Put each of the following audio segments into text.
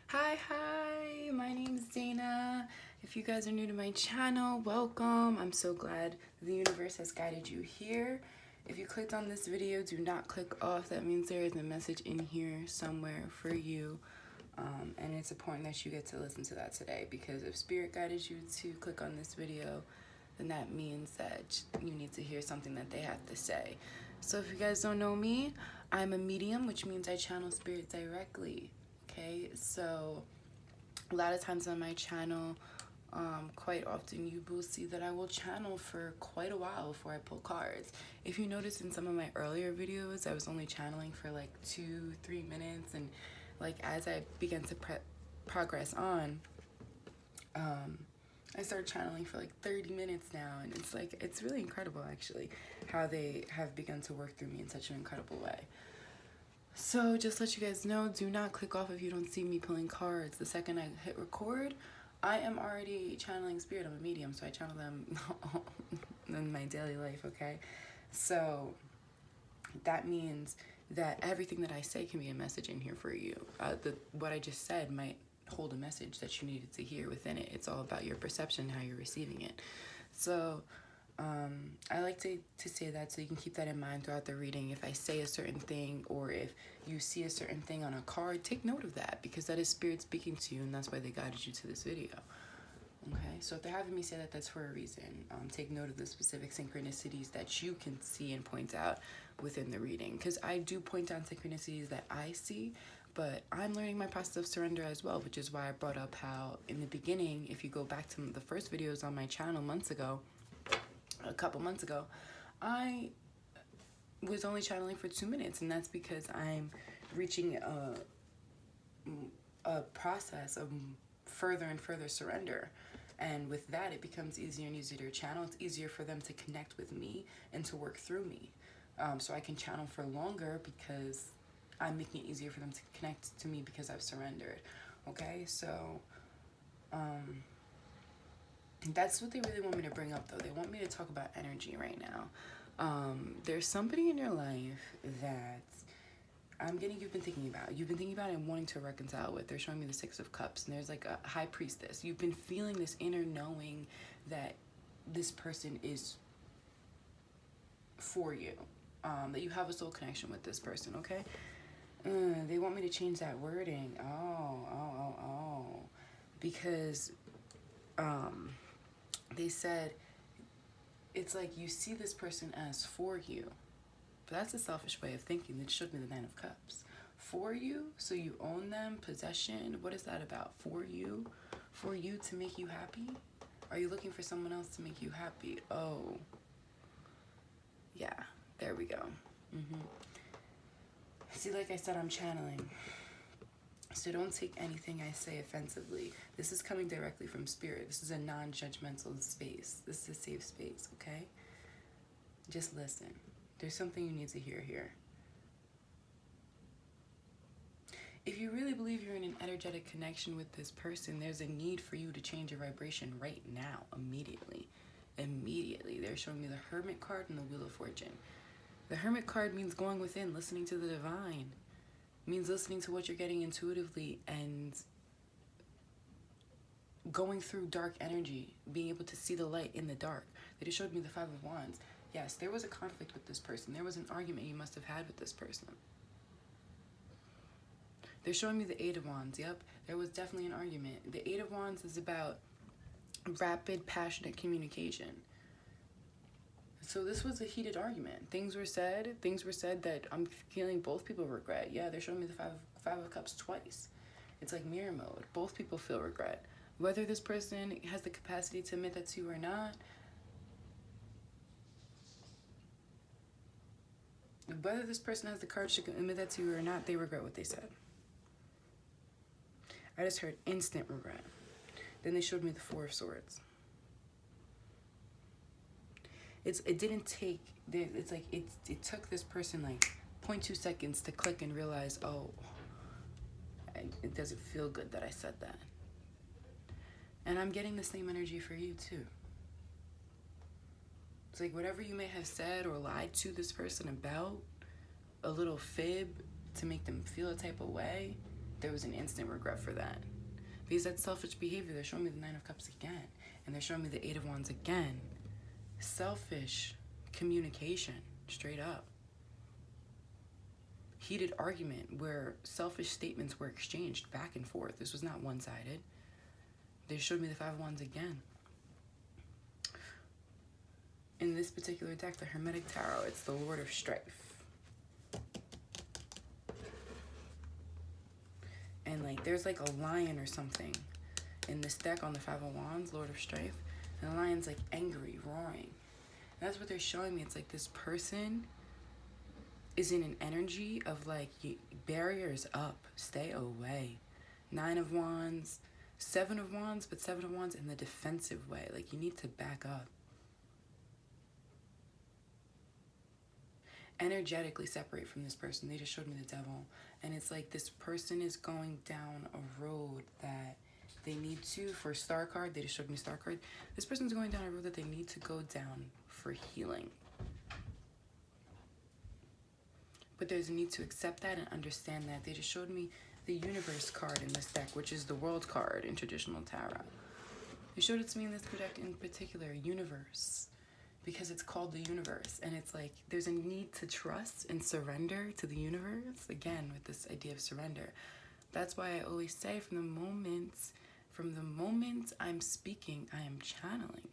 Hi, my name's Dana. If you guys are new to my channel, welcome. I'm so glad the universe has guided you here. If you clicked on this video, do not click off. That means there is a message in here somewhere for you. And it's important that you get to listen to that today, because if Spirit guided you to click on this video, then that means that you need to hear something that they have to say. So if you guys don't know me, I'm a medium, which means I channel spirit directly. Okay, so a lot of times on my channel, quite often you will see that I will channel for quite a while before I pull cards. If you notice in some of my earlier videos, I was only channeling for like 2-3 minutes, and like as I began to progress on, I started channeling for like 30 minutes now, and it's really incredible actually how they have begun to work through me in such an incredible way. So just let you guys know, do not click off if you don't see me pulling cards. The second I hit record, I am already channeling spirit. I'm a medium, so I channel them in my daily life, okay? So that means that everything that I say can be a message in here for you. What I just said might hold a message that you needed to hear within it. It's all about your perception, how you're receiving it. So I like to say that so you can keep that in mind throughout the reading. If I say a certain thing, or if you see a certain thing on a card, take note of that, because that is spirit speaking to you, and that's why they guided you to this video. Okay, so if they're having me say that, that's for a reason. Take note of the specific synchronicities that you can see and point out within the reading, because I do point out synchronicities that I see, but I'm learning my process of surrender as well, which is why I brought up how in the beginning, if you go back to the first videos on my channel a couple months ago, I was only channeling for 2 minutes, and that's because I'm reaching a process of further and further surrender. And with that, it becomes easier and easier to channel. It's easier for them to connect with me and to work through me. So I can channel for longer because I'm making it easier for them to connect to me because I've surrendered. Okay, so that's what they really want me to bring up, though. They want me to talk about energy right now. There's somebody in your life that you've been thinking about and wanting to reconcile with. They're showing me the Six of Cups, and there's like a high priestess. You've been feeling this inner knowing that this person is for you, that you have a soul connection with this person, okay? They want me to change that wording. Because they said it's like you see this person as for you. But that's a selfish way of thinking. It showed me the Nine of Cups. For you, so you own them, possession. What is that about? For you? For you to make you happy? Are you looking for someone else to make you happy? Oh. Yeah, there we go. See, like I said, I'm channeling. So don't take anything I say offensively. This is coming directly from spirit. This is a non-judgmental space. This is a safe space, okay? Just listen. There's something you need to hear here. If you really believe you're in an energetic connection with this person, there's a need for you to change your vibration right now, immediately. Immediately. They're showing me the Hermit Card and the Wheel of Fortune. The Hermit Card means going within, listening to the divine. It means listening to what you're getting intuitively and going through dark energy, being able to see the light in the dark. They just showed me the Five of Wands. Yes, there was a conflict with this person. There was an argument you must have had with this person. They're showing me the Eight of Wands. Yep, there was definitely an argument. The Eight of Wands is about rapid, passionate communication. So this was a heated argument. Things were said that I'm feeling both people regret. Yeah, they're showing me the Five of Cups twice. It's like mirror mode. Both people feel regret. Whether this person has the capacity to admit that to you or not, whether this person has the courage to admit that to you or not, they regret what they said. I just heard instant regret. Then they showed me the Four of Swords. It didn't take, it's like it took this person like 0.2 seconds to click and realize, oh, it doesn't feel good that I said that. And I'm getting the same energy for you too. It's like whatever you may have said or lied to this person about, a little fib to make them feel a type of way, there was an instant regret for that. Because that's selfish behavior. They're showing me the Nine of Cups again. And they're showing me the Eight of Wands again. Selfish communication, straight up. Heated argument where selfish statements were exchanged back and forth. This was not one-sided. They showed me the Five of Wands again. In this particular deck, the Hermetic Tarot, it's the Lord of Strife. And like there's like a lion or something in this deck on the Five of Wands, Lord of Strife. And the lion's like angry, roaring. And that's what they're showing me. It's like this person is in an energy of like barriers up, stay away. Nine of Wands, Seven of Wands, but Seven of Wands in the defensive way. Like you need to back up. Energetically separate from this person. They just showed me the Devil. And it's like this person is going down a road that they need to, for Star card, they just showed me Star card. This person's going down a road that they need to go down for healing. But there's a need to accept that and understand that. They just showed me the Universe card in this deck, which is the World card in traditional tarot. They showed it to me in this deck in particular, Universe. Because it's called the universe, and it's like there's a need to trust and surrender to the universe, again with this idea of surrender. That's why I always say from the moment I'm speaking, I am channeling,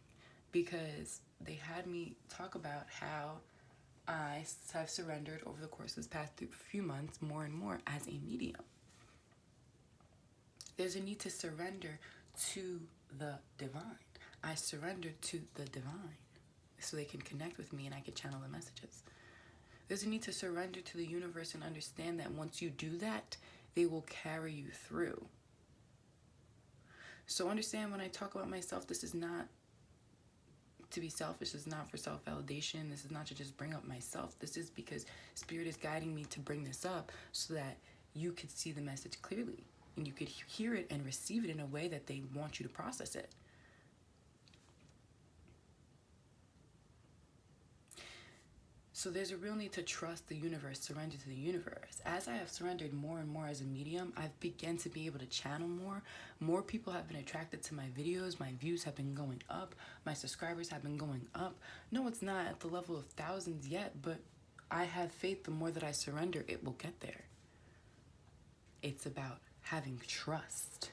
because they had me talk about how I have surrendered over the course of this past few months more and more as a medium. There's a need to surrender to the divine. I surrender to the divine, so they can connect with me and I can channel the messages. There's a need to surrender to the universe and understand that once you do that, they will carry you through. So understand when I talk about myself, this is not to be selfish. This is not for self-validation. This is not to just bring up myself. This is because Spirit is guiding me to bring this up so that you could see the message clearly and you could hear it and receive it in a way that they want you to process it. So there's a real need to trust the universe, surrender to the universe. As I have surrendered more and more as a medium, I've begun to be able to channel more. More people have been attracted to my videos. My views have been going up. My subscribers have been going up. No, it's not at the level of thousands yet, but I have faith the more that I surrender, it will get there. It's about having trust.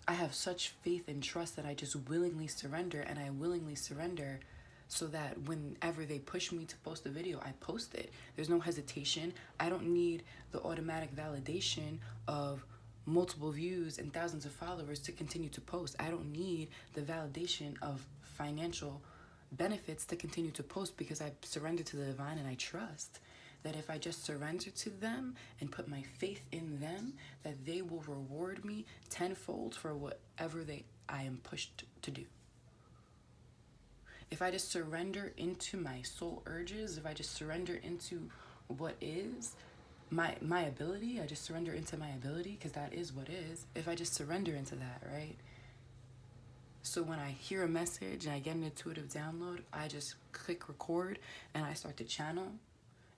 I have such faith and trust that I just willingly surrender, and I willingly surrender so that whenever they push me to post a video, I post it. There's no hesitation. I don't need the automatic validation of multiple views and thousands of followers to continue to post. I don't need the validation of financial benefits to continue to post, because I surrender to the divine, and I trust that if I just surrender to them and put my faith in them, that they will reward me tenfold for whatever I am pushed to do. If I just surrender into my soul urges, if I just surrender into what is my ability, I just surrender into my ability, because that is what is. If I just surrender into that, right? So when I hear a message and I get an intuitive download, I just click record and I start to channel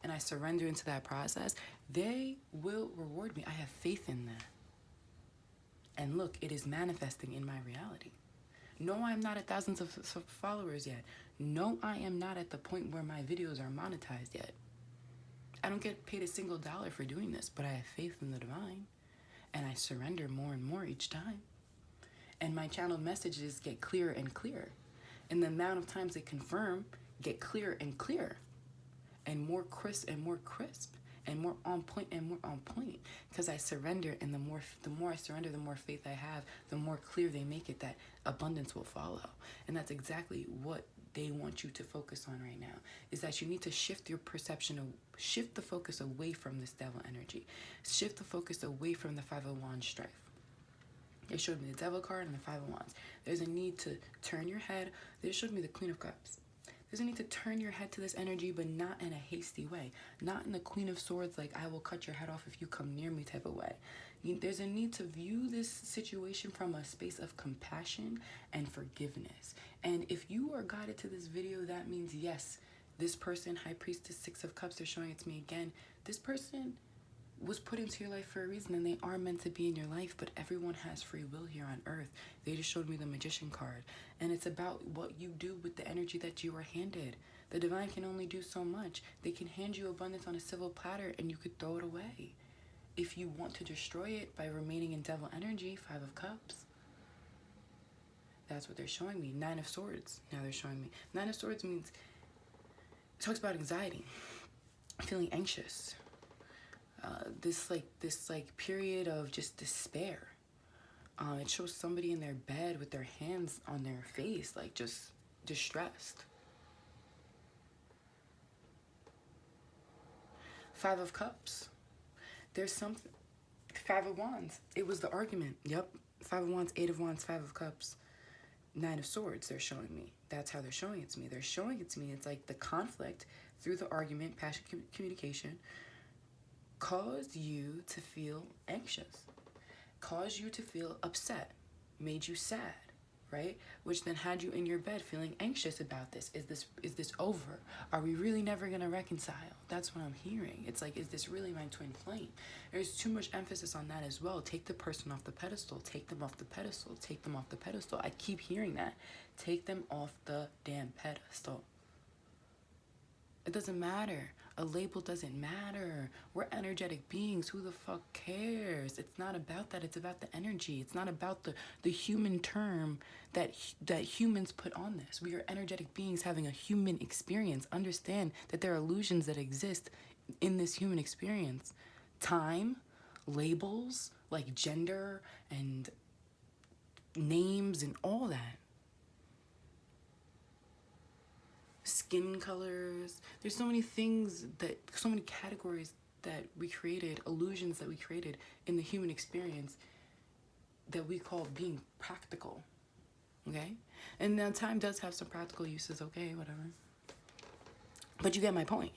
and I surrender into that process. They will reward me. I have faith in that. And look, it is manifesting in my reality. No, I'm not at thousands of followers yet. No, I am not at the point where my videos are monetized yet. I don't get paid a single dollar for doing this, but I have faith in the divine, and I surrender more and more each time. And my channeled messages get clearer and clearer. And the amount of times they confirm get clearer and clearer, and more crisp and more crisp, and more on point and more on point, because I surrender, and the more I surrender, the more faith I have, the more clear they make it that abundance will follow. And that's exactly what they want you to focus on right now, is that you need to shift your perception, shift the focus away from this devil energy, shift the focus away from the Five of Wands strife. They showed me the Devil card and the Five of Wands. There's a need to turn your head. They showed me the Queen of Cups. There's a need to turn your head to this energy, but not in a hasty way. Not in the Queen of Swords, like I will cut your head off if you come near me type of way. There's a need to view this situation from a space of compassion and forgiveness. And if you are guided to this video, that means yes, this person, High Priestess, Six of Cups, they're showing it to me again. This person was put into your life for a reason, and they are meant to be in your life, but everyone has free will here on earth. They just showed me the Magician card, and it's about what you do with the energy that you are handed. The divine can only do so much. They can hand you abundance on a silver platter, and you could throw it away. If you want to destroy it by remaining in devil energy, 5 of Cups. That's what they're showing me. 9 of Swords. Now they're showing me. 9 of Swords means, it talks about anxiety, feeling anxious. This period of just despair. It shows somebody in their bed with their hands on their face, like just distressed. 5 of Cups. There's something. 5 of Wands. It was the argument. Yep. 5 of Wands, 8 of Wands, 5 of Cups. 9 of Swords, they're showing me. That's how they're showing it to me. They're showing it to me. It's like the conflict through the argument, passion, communication, caused you to feel anxious, caused you to feel upset, made you sad, right? Which then had you in your bed feeling anxious about this. Is this over? Are we really never gonna reconcile? That's what I'm hearing. It's like, is this really my twin flame? There's too much emphasis on that as well. Take the person off the pedestal. Take them off the pedestal. Take them off the pedestal. I keep hearing that. Take them off the damn pedestal. It doesn't matter. A label doesn't matter. We're energetic beings. Who the fuck cares? It's not about that. It's about the energy. It's not about the human term that humans put on this. We are energetic beings having a human experience. Understand that there are illusions that exist in this human experience. Time, labels, like gender and names and all that. Skin colors. There's so many things so many categories that we created, illusions that we created in the human experience that we call being practical, okay? And now time does have some practical uses, okay, whatever. But you get my point.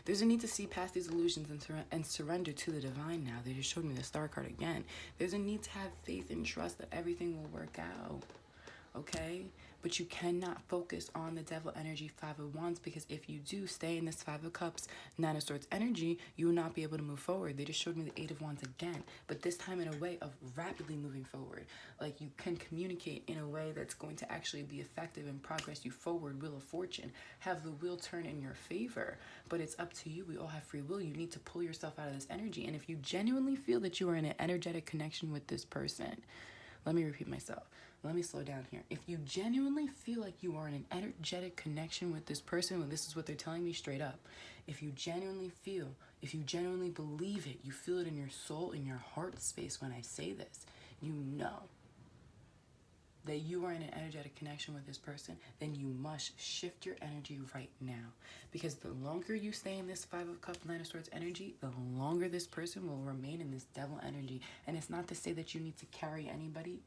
There's a need to see past these illusions and surrender to the divine now. They just showed me the Star card again. There's a need to have faith and trust that everything will work out, okay? But you cannot focus on the devil energy, 5 of Wands, because if you do stay in this 5 of Cups, 9 of Swords energy, you will not be able to move forward. They just showed me the 8 of Wands again, but this time in a way of rapidly moving forward. Like you can communicate in a way that's going to actually be effective and progress you forward. Wheel of Fortune, have the wheel turn in your favor, but it's up to you. We all have free will. You need to pull yourself out of this energy. And if you genuinely feel that you are in an energetic connection with this person, let me repeat myself. Let me slow down here. If you genuinely feel like you are in an energetic connection with this person, when this is what they're telling me straight up, if you genuinely feel, if you genuinely believe it, you feel it in your soul, in your heart space when I say this, you know that you are in an energetic connection with this person, then you must shift your energy right now. Because the longer you stay in this 5 of Cups, 9 of Swords energy, the longer this person will remain in this devil energy. And it's not to say that you need to carry anybody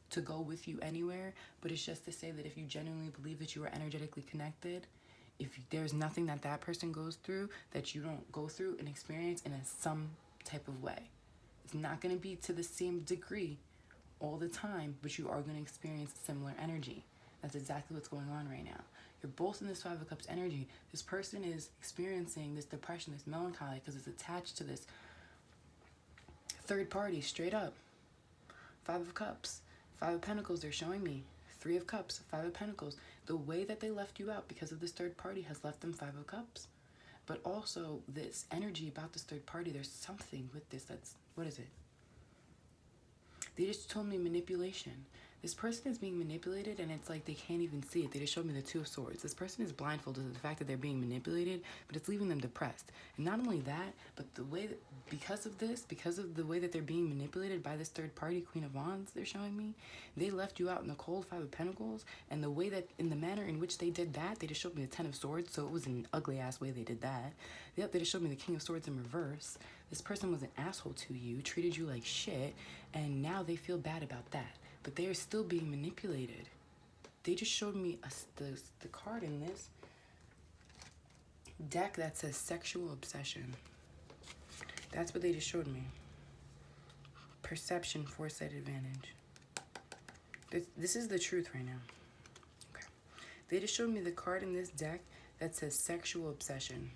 to go with you anywhere, but it's just to say that if you genuinely believe that you are energetically connected, if there's nothing that person goes through that you don't go through and experience in some type of way. It's not going to be to the same degree all the time, but you are going to experience similar energy. That's exactly what's going on right now. You're both in this 5 of Cups energy. This person is experiencing this depression, this melancholy, because it's attached to this third party, straight up. 5 of Cups. 5 of Pentacles, they're showing me. 3 of Cups, 5 of Pentacles. The way that they left you out because of this third party has left them 5 of Cups. But also this energy about this third party, there's something with this that's, what is it? They just told me manipulation. This person is being manipulated and it's like they can't even see it. They just showed me the 2 of Swords. This person is blindfolded to the fact that they're being manipulated, but it's leaving them depressed. And not only that, but the way that, because of the way that they're being manipulated by this third party, Queen of Wands, they're showing me, they left you out in the cold, 5 of Pentacles, and the way that, in the manner in which they did that, they just showed me the 10 of Swords, so it was an ugly ass way they did that. Yep, they just showed me the King of Swords in reverse. This person was an asshole to you, treated you like shit, and now they feel bad about that. But they are still being manipulated. They just showed me the card in this deck that says sexual obsession. That's what they just showed me. Perception, foresight, advantage. This is the truth right now. Okay. They just showed me the card in this deck that says sexual obsession.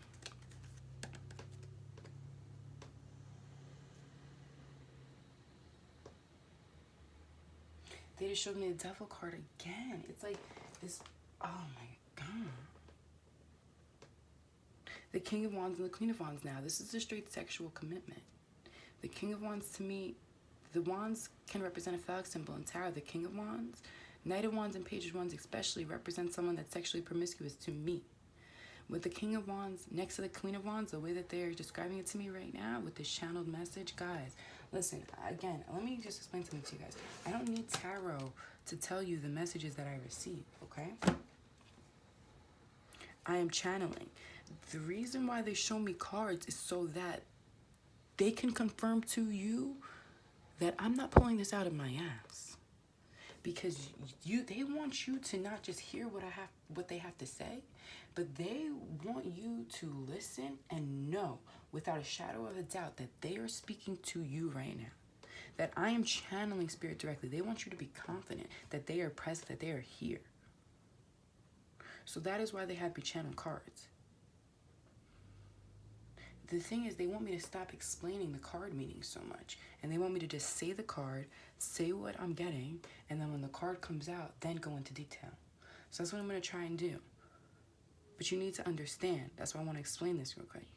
They just showed me the Devil card again. It's like this, oh my God. The King of Wands and the Queen of Wands now. This is a straight sexual commitment. The King of Wands, to me, the Wands can represent a phallic symbol in tarot. The King of Wands, Knight of Wands, and Page of Wands especially represent someone that's sexually promiscuous to me. With the King of Wands next to the Queen of Wands, the way that they're describing it to me right now with this channeled message, guys, listen, again, let me just explain something to you guys. I don't need tarot to tell you the messages that I receive, okay? I am channeling. The reason why they show me cards is so that they can confirm to you that I'm not pulling this out of my ass. Because they want you to not just hear what they have to say, but they want you to listen and know without a shadow of a doubt that they are speaking to you right now. That I am channeling spirit directly. They want you to be confident that they are present, that they are here. So that is why they have me channel cards. The thing is, they want me to stop explaining the card meaning so much. And they want me to just say the card, say what I'm getting, and then when the card comes out, then go into detail. So that's what I'm going to try and do. But you need to understand. That's why I want to explain this real quick.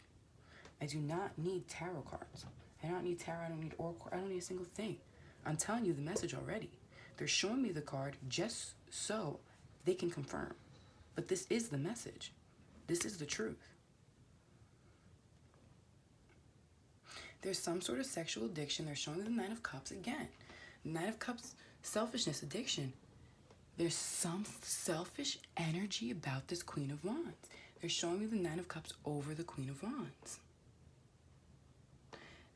I do not need tarot cards. I don't need tarot. I don't need oracle. I don't need a single thing. I'm telling you the message already. They're showing me the card just so they can confirm. But this is the message. This is the truth. There's some sort of sexual addiction. They're showing me the Nine of Cups again. Nine of Cups, selfishness, addiction. There's some selfish energy about this Queen of Wands. They're showing me the Nine of Cups over the Queen of Wands.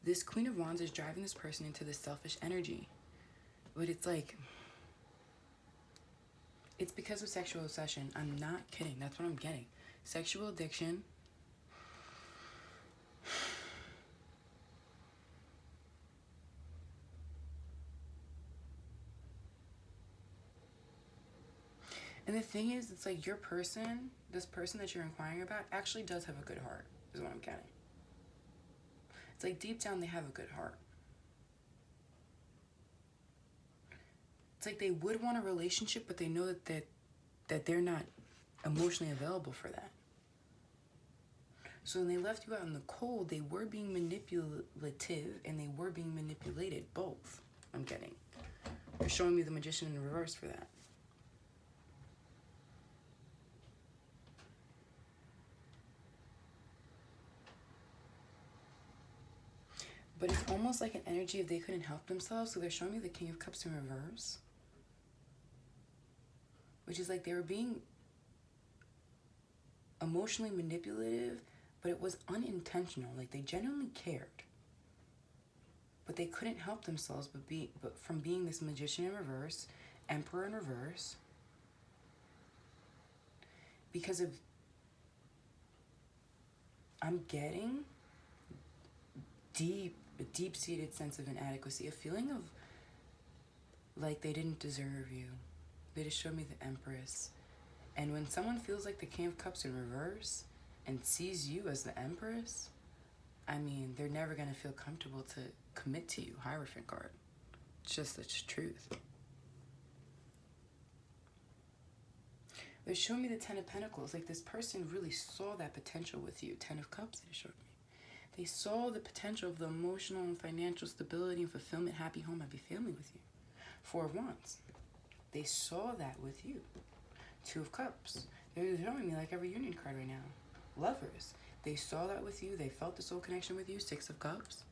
This Queen of Wands is driving this person into this selfish energy. But it's like, it's because of sexual obsession. I'm not kidding. That's what I'm getting. Sexual addiction. And the thing is, it's like your person, this person that you're inquiring about, actually does have a good heart, is what I'm getting. It's like deep down they have a good heart. It's like they would want a relationship, but they know that they're not emotionally available for that. So when they left you out in the cold, they were being manipulative and they were being manipulated, both, I'm getting. They're showing me the Magician in reverse for that. But it's almost like an energy if they couldn't help themselves. So they're showing me the King of Cups in reverse. Which is like they were being emotionally manipulative, but it was unintentional. Like they genuinely cared. But they couldn't help themselves but from being this Magician in reverse, Emperor in reverse. Because of, I'm getting a deep-seated sense of inadequacy, a feeling of like they didn't deserve you. They just showed me the Empress. And when someone feels like the King of Cups in reverse and sees you as the Empress, I mean, they're never going to feel comfortable to commit to you. Hierophant card. It's just the truth. They're showing me the Ten of Pentacles. Like this person really saw that potential with you. Ten of Cups, they showed me. They saw the potential of the emotional and financial stability and fulfillment, happy home, happy family with you. Four of Wands. They saw that with you. Two of Cups. They're showing me like a reunion card right now. Lovers. They saw that with you. They felt the soul connection with you. Six of Cups.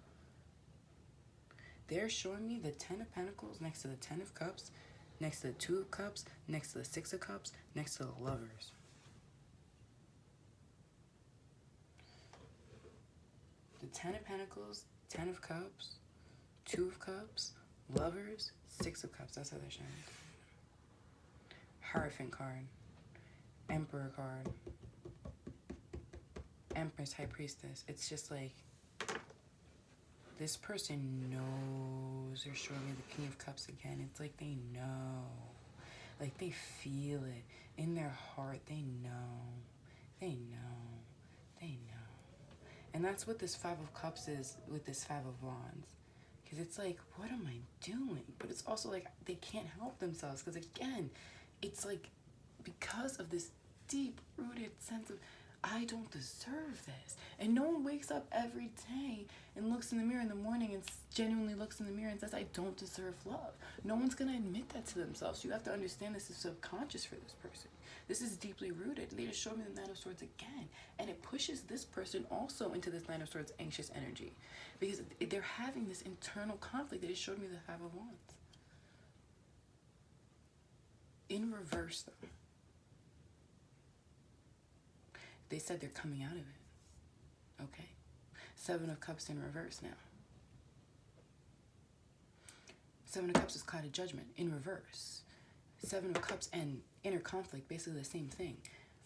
They're showing me the Ten of Pentacles next to the Ten of Cups, next to the Two of Cups, next to the Six of Cups, next to the Lovers. The Ten of Pentacles, Ten of Cups, Two of Cups, Lovers, Six of Cups. That's how they're showing. Hierophant card. Emperor card. Empress, High Priestess. It's just like this person knows. They're showing me the King of Cups again. It's like they know. Like they feel it. In their heart, they know They know. They know. And that's what this Five of Cups is with this Five of Wands. Because it's like, what am I doing? But it's also like, they can't help themselves. Because again, it's like, because of this deep-rooted sense of, I don't deserve this. And no one wakes up every day and looks in the mirror in the morning and genuinely looks in the mirror and says, I don't deserve love. No one's going to admit that to themselves. You have to understand this is subconscious for this person. This is deeply rooted. They just showed me the Nine of Swords again. And it pushes this person also into this Nine of Swords anxious energy. Because they're having this internal conflict. They just showed me the Five of Wands. In reverse, though. They said they're coming out of it. Okay. Seven of Cups in reverse now. Seven of Cups is clouded judgment in reverse. Seven of Cups and inner conflict, basically the same thing.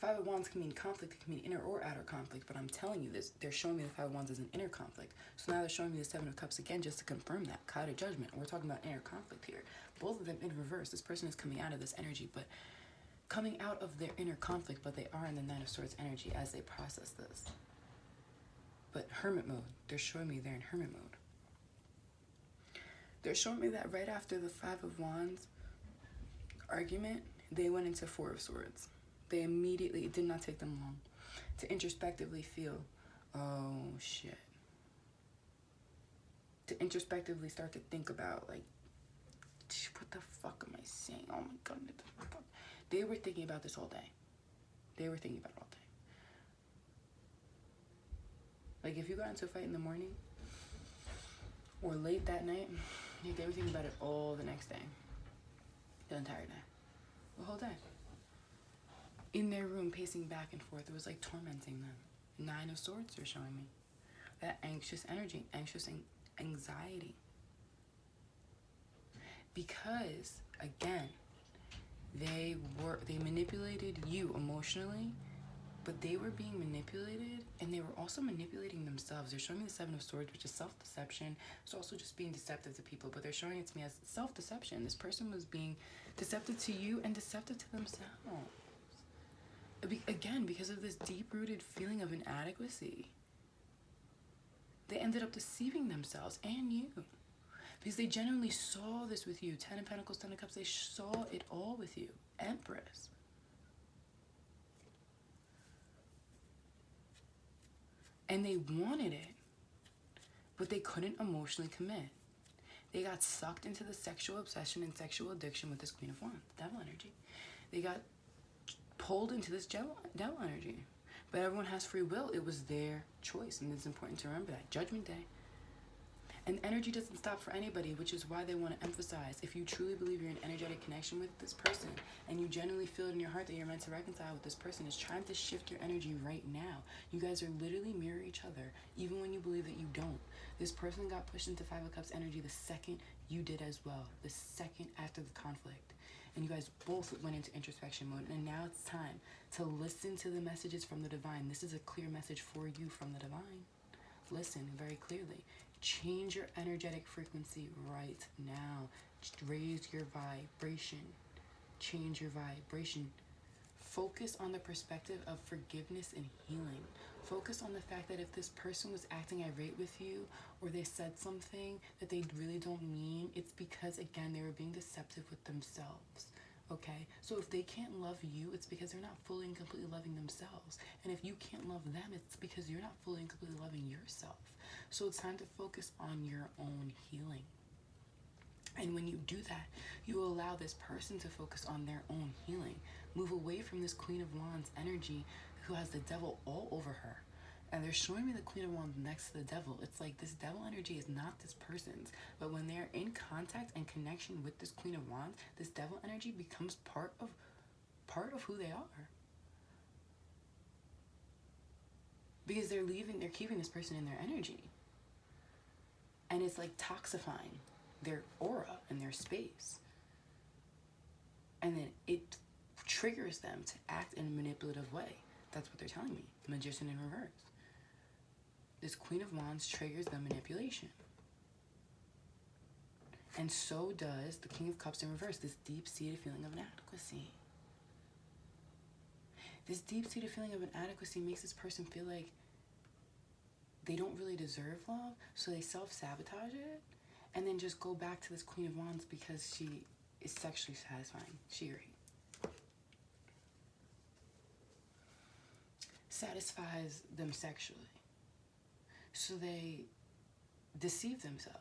Five of Wands can mean conflict, it can mean inner or outer conflict, but I'm telling you this, they're showing me the Five of Wands as an inner conflict. So now they're showing me the Seven of Cups again just to confirm that. Clouded judgment. We're talking about inner conflict here. Both of them in reverse. This person is coming out of this energy, but coming out of their inner conflict, but they are in the Nine of Swords energy as they process this. But Hermit mode, they're showing me they're in Hermit mode. They're showing me that right after the Five of Wands argument, they went into Four of Swords. They immediately, it did not take them long to introspectively feel, oh shit. To introspectively start to think about, like, what the fuck am I saying? Oh my god, what the fuck? They were thinking about this all day. They were thinking about it all day. Like, if you got into a fight in the morning or late that night, they were thinking about it all the next day. The entire day. The whole day. In their room, pacing back and forth. It was like tormenting them. Nine of Swords are showing me. That anxious energy, anxious anxiety. Because, again, they manipulated you emotionally, but they were being manipulated, and they were also manipulating themselves. They're showing me the Seven of Swords, which is self-deception. It's also just being deceptive to people, but they're showing it to me as self-deception. This person was being deceptive to you and deceptive to themselves. Again, because of this deep-rooted feeling of inadequacy. They ended up deceiving themselves and you. Because they genuinely saw this with you. Ten of Pentacles, Ten of Cups, they saw it all with you. Empress. And they wanted it, but they couldn't emotionally commit. They got sucked into the sexual obsession and sexual addiction with this Queen of Wands, devil energy. They got pulled into this devil energy. But everyone has free will. It was their choice, and it's important to remember that. Judgment Day. And energy doesn't stop for anybody, which is why they want to emphasize, if you truly believe you're in energetic connection with this person, and you genuinely feel it in your heart that you're meant to reconcile with this person, is trying to shift your energy right now. You guys are literally mirror each other, even when you believe that you don't. This person got pushed into Five of Cups energy the second you did as well, the second after the conflict. And you guys both went into introspection mode, and now it's time to listen to the messages from the divine. This is a clear message for you from the divine. Listen very clearly. Change your energetic frequency right now. Just raise your vibration. Change your vibration. Focus on the perspective of forgiveness and healing. Focus on the fact that if this person was acting irate with you, or they said something that they really don't mean, it's because, again, they were being deceptive with themselves. Okay? So if they can't love you, it's because they're not fully and completely loving themselves. And if you can't love them, it's because you're not fully and completely loving yourself. So it's time to focus on your own healing. And when you do that, you allow this person to focus on their own healing. Move away from this Queen of Wands energy who has the devil all over her. And they're showing me the Queen of Wands next to the devil. It's like this devil energy is not this person's. But when they're in contact and connection with this Queen of Wands, this devil energy becomes part of who they are. Because they're keeping this person in their energy. And it's like toxifying their aura and their space. And then it triggers them to act in a manipulative way. That's what they're telling me. Magician in reverse. This Queen of Wands triggers the manipulation. And so does the King of Cups in reverse, this deep-seated feeling of inadequacy. This deep-seated feeling of inadequacy makes this person feel like they don't really deserve love, so they self-sabotage it, and then just go back to this Queen of Wands because she is sexually satisfying. She or he satisfies them sexually. So they deceive themselves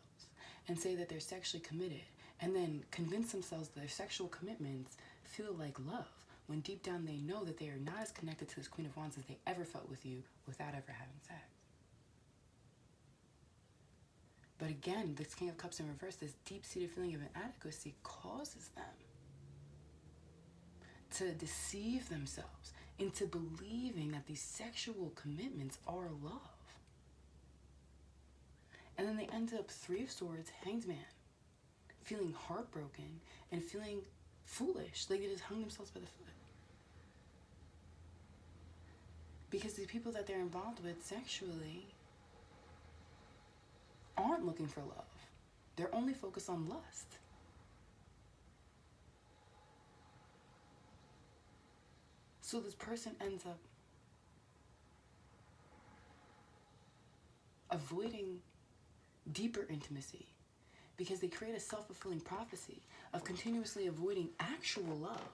and say that they're sexually committed, and then convince themselves that their sexual commitments feel like love, when deep down they know that they are not as connected to this Queen of Wands as they ever felt with you without ever having sex. But again, this King of Cups in reverse, this deep-seated feeling of inadequacy causes them to deceive themselves into believing that these sexual commitments are love. And then they end up Three of Swords, Hanged Man, feeling heartbroken and feeling foolish, like they just hung themselves by the foot. Because the people that they're involved with sexually aren't looking for love. They're only focused on lust. So this person ends up avoiding deeper intimacy because they create a self-fulfilling prophecy of continuously avoiding actual love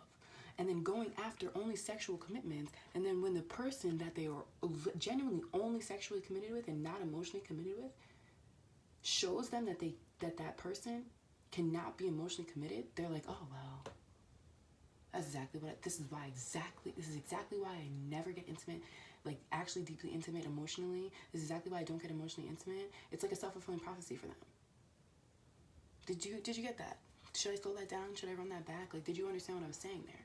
and then going after only sexual commitments. And then when the person that they are genuinely only sexually committed with and not emotionally committed with shows them that that person cannot be emotionally committed, they're like, oh well, that's exactly what this is exactly why I never get intimate, like actually deeply intimate emotionally. This is exactly why I don't get emotionally intimate. It's like a self-fulfilling prophecy for them. Did you get that? Should I slow that down? Should I run that back? Like, did you understand what I was saying there?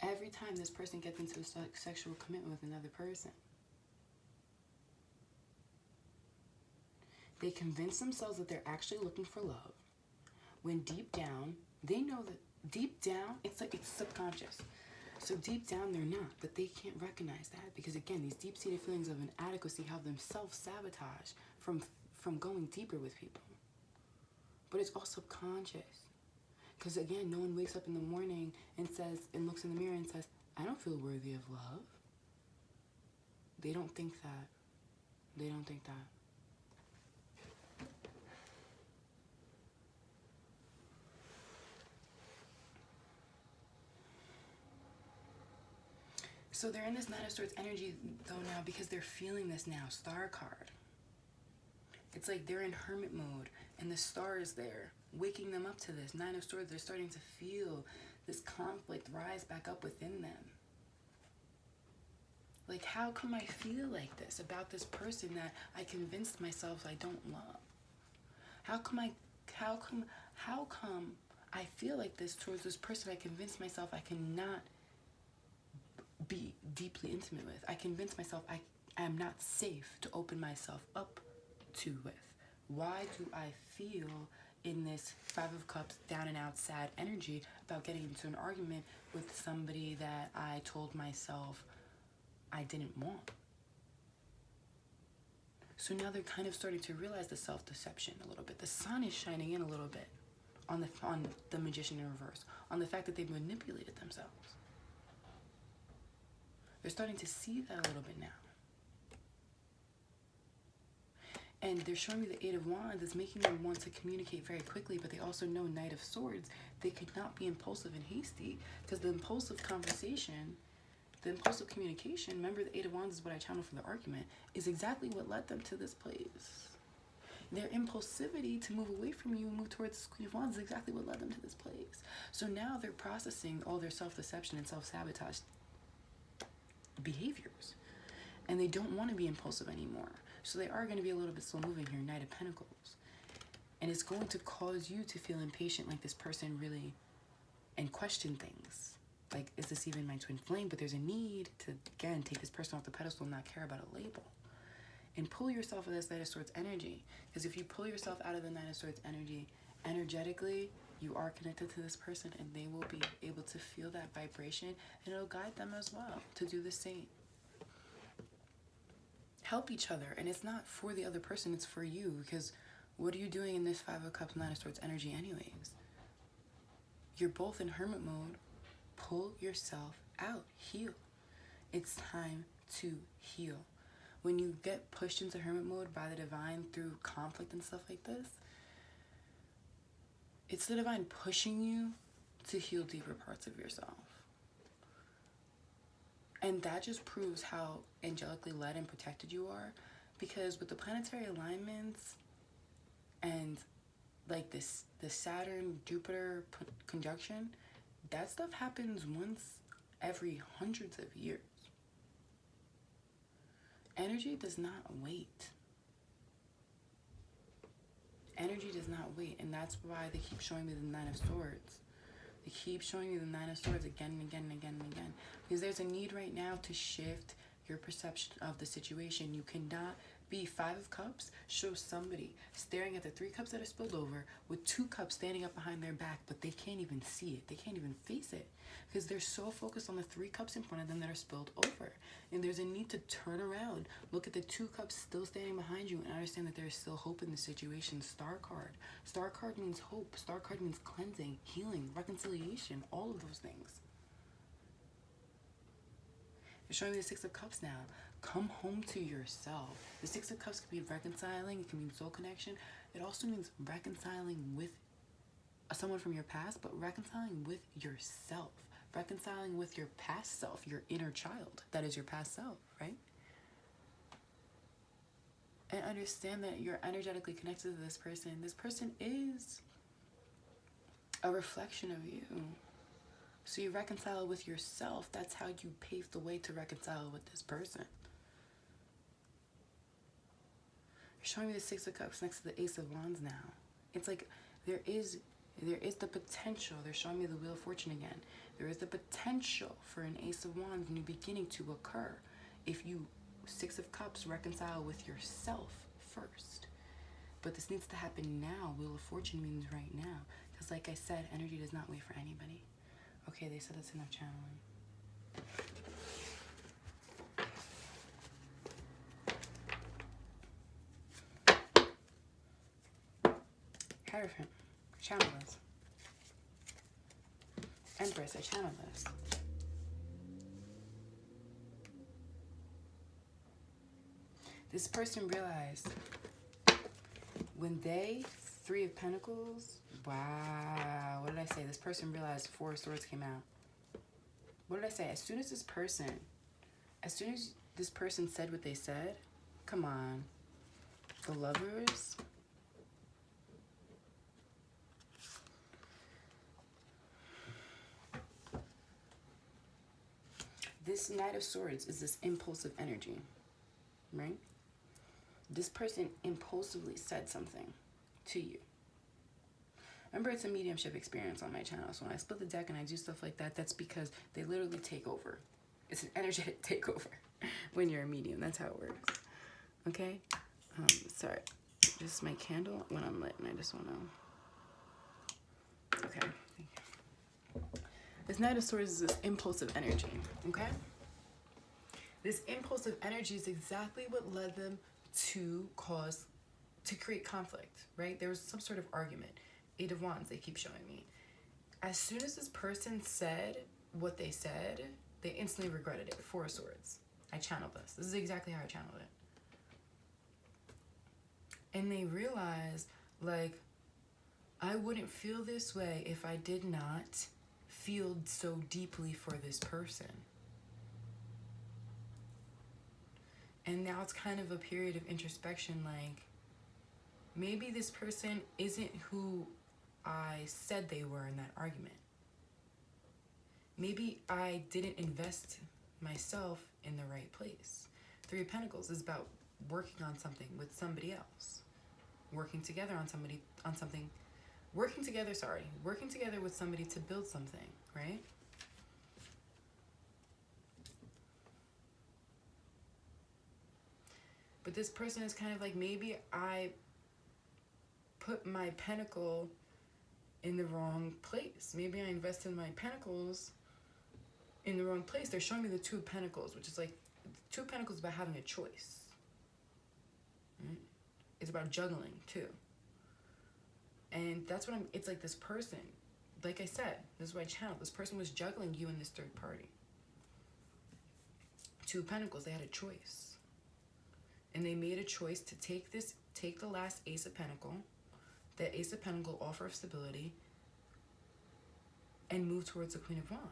Every time this person gets into a sexual commitment with another person, they convince themselves that they're actually looking for love, when deep down, they know that deep down, it's like it's subconscious. So deep down, they're not, but they can't recognize that because, again, these deep-seated feelings of inadequacy have them self-sabotage from going deeper with people. But it's all subconscious. Because, again, no one wakes up in the morning and says, and looks in the mirror and says, I don't feel worthy of love. They don't think that. They don't think that. So they're in this Nine of Swords energy, though, now because they're feeling this now. Star card. It's like they're in hermit mode, and the star is there, waking them up to this. Nine of Swords, they're starting to feel this conflict rise back up within them. Like, how come I feel like this about this person that I convinced myself I don't love? How come I feel like this towards this person I convinced myself I cannot be deeply intimate with? I convinced myself I am not safe to open myself up to with. Why do I feel in this Five of Cups down and out sad energy about getting into an argument with somebody that I told myself I didn't want? So now they're kind of starting to realize the self-deception a little bit. The sun is shining in a little bit on the Magician in reverse, on the fact that they've manipulated themselves. They're starting to see that a little bit now. And they're showing me the Eight of Wands is making them want to communicate very quickly, but they also know Knight of Swords. They could not be impulsive and hasty because the impulsive conversation, the impulsive communication, remember the Eight of Wands is what I channeled for the argument, is exactly what led them to this place. Their impulsivity to move away from you and move towards this Queen of Wands is exactly what led them to this place. So now they're processing all their self-deception and self-sabotage behaviors. And they don't want to be impulsive anymore. So they are going to be a little bit slow moving here, Knight of Pentacles. And it's going to cause you to feel impatient, like this person really, and question things. Like, is this even my twin flame? But there's a need to, again, take this person off the pedestal and not care about a label. And pull yourself out of this Knight of Swords energy. Because if you pull yourself out of the Knight of Swords energy, energetically, you are connected to this person and they will be able to feel that vibration and it'll guide them as well to do the same. help each other. And it's not for the other person, it's for you. Because what are you doing in this Five of Cups, Nine of Swords energy anyways? You're both in hermit mode. Pull yourself out. Heal. It's time to heal. When you get pushed into hermit mode by the divine through conflict and stuff like this, it's the divine pushing you to heal deeper parts of yourself. And that just proves how angelically led and protected you are, because with the planetary alignments and like this, the Saturn-Jupiter conjunction, that stuff happens once every hundreds of years. Energy does not wait. Energy does not wait, and that's why they keep showing me the Nine of Swords. They keep showing you the Nine of Swords again and again and again and again. Because there's a need right now to shift your perception of the situation. You cannot be Five of Cups, show somebody staring at the Three Cups that are spilled over with Two Cups standing up behind their back, but they can't even see it. They can't even face it. Because they're so focused on the Three Cups in front of them that are spilled over. And there's a need to turn around, look at the Two Cups still standing behind you, and understand that there's still hope in the situation. Star card. Star card means hope. Star card means cleansing, healing, reconciliation, all of those things. You're showing me the Six of Cups now. Come home to yourself. The Six of Cups can be reconciling. It can mean soul connection. It also means reconciling with someone from your past, but reconciling with yourself. Reconciling with your past self, your inner child. That is your past self, right? And understand that you're energetically connected to this person. This person is a reflection of you. So you reconcile with yourself. That's how you pave the way to reconcile with this person. You're showing me the Six of Cups next to the Ace of Wands now. It's like there is the potential. They're showing me the Wheel of Fortune again. There is the potential for an Ace of Wands new beginning to occur if you, Six of Cups, reconcile with yourself first. But this needs to happen now. Wheel of Fortune means right now. Because like I said, energy does not wait for anybody. Okay, they said that's enough channeling. Hierophant, channel this. Empress, I channel this. This person realized when they, Three of Pentacles, wow, what did I say? This person realized Four of Swords came out. What did I say? As soon as this person said what they said, come on, the Lovers, this Knight of Swords is this impulsive energy, right? This person impulsively said something to you. Remember, it's a mediumship experience on my channel, so when I split the deck and I do stuff like that, that's because they literally take over. It's an energetic takeover when you're a medium. That's how it works. Okay? Sorry. This is my candle when I'm lit, and I just want to... Okay. This Knight of Swords is this impulsive energy, okay? This impulsive energy is exactly what led them to create conflict, right? There was some sort of argument. Eight of Wands, they keep showing me. As soon as this person said what they said, they instantly regretted it. Four of Swords. I channeled this. This is exactly how I channeled it. And they realized, like, I wouldn't feel this way if I did not feel so deeply for this person. And now it's kind of a period of introspection, like, maybe this person isn't who I said they were in that argument. Maybe I didn't invest myself in the right place. Three of Pentacles is about working on something with somebody else. Working together with somebody to build something, right? But this person is kind of like, maybe I put my pentacle in the wrong place. Maybe I invested my pentacles in the wrong place. They're showing me the Two of Pentacles, which is like, Two of Pentacles is about having a choice. It's about juggling too. And that's what it's like this person, like I said, this is what I channeled. This person was juggling you and this third party. Two of Pentacles, they had a choice. And they made a choice to take the last Ace of Pentacle, that Ace of Pentacle, offer of stability, and move towards the Queen of Wands.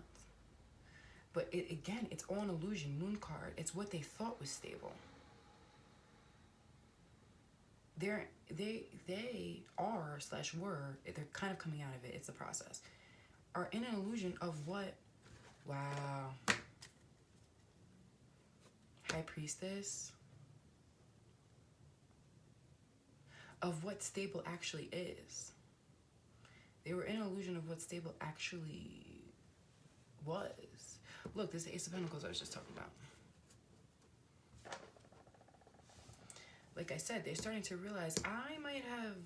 But again, it's all an illusion. Moon card, it's what they thought was stable. They are / were, they're kind of coming out of it, it's a process, are in an illusion of what, wow, High Priestess, of what stable actually is. They were in an illusion of what stable actually was. Look, this Ace of Pentacles I was just talking about. Like I said, they're starting to realize I might have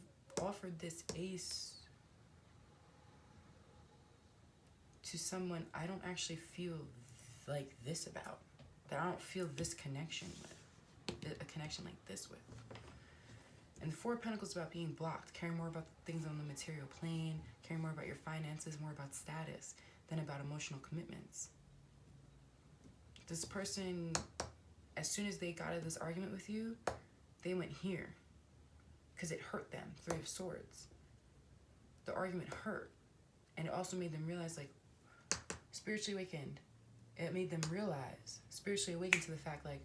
offered this ace to someone I don't actually feel like this about, that I don't feel this connection with, a connection like this with. And the Four of Pentacles is about being blocked, caring more about things on the material plane, caring more about your finances, more about status than about emotional commitments. This person, as soon as they got out of this argument with you, they went here because it hurt them. Three of Swords. The argument hurt. And it also made them realize, like, spiritually awakened. It made them realize, spiritually awakened to the fact, like,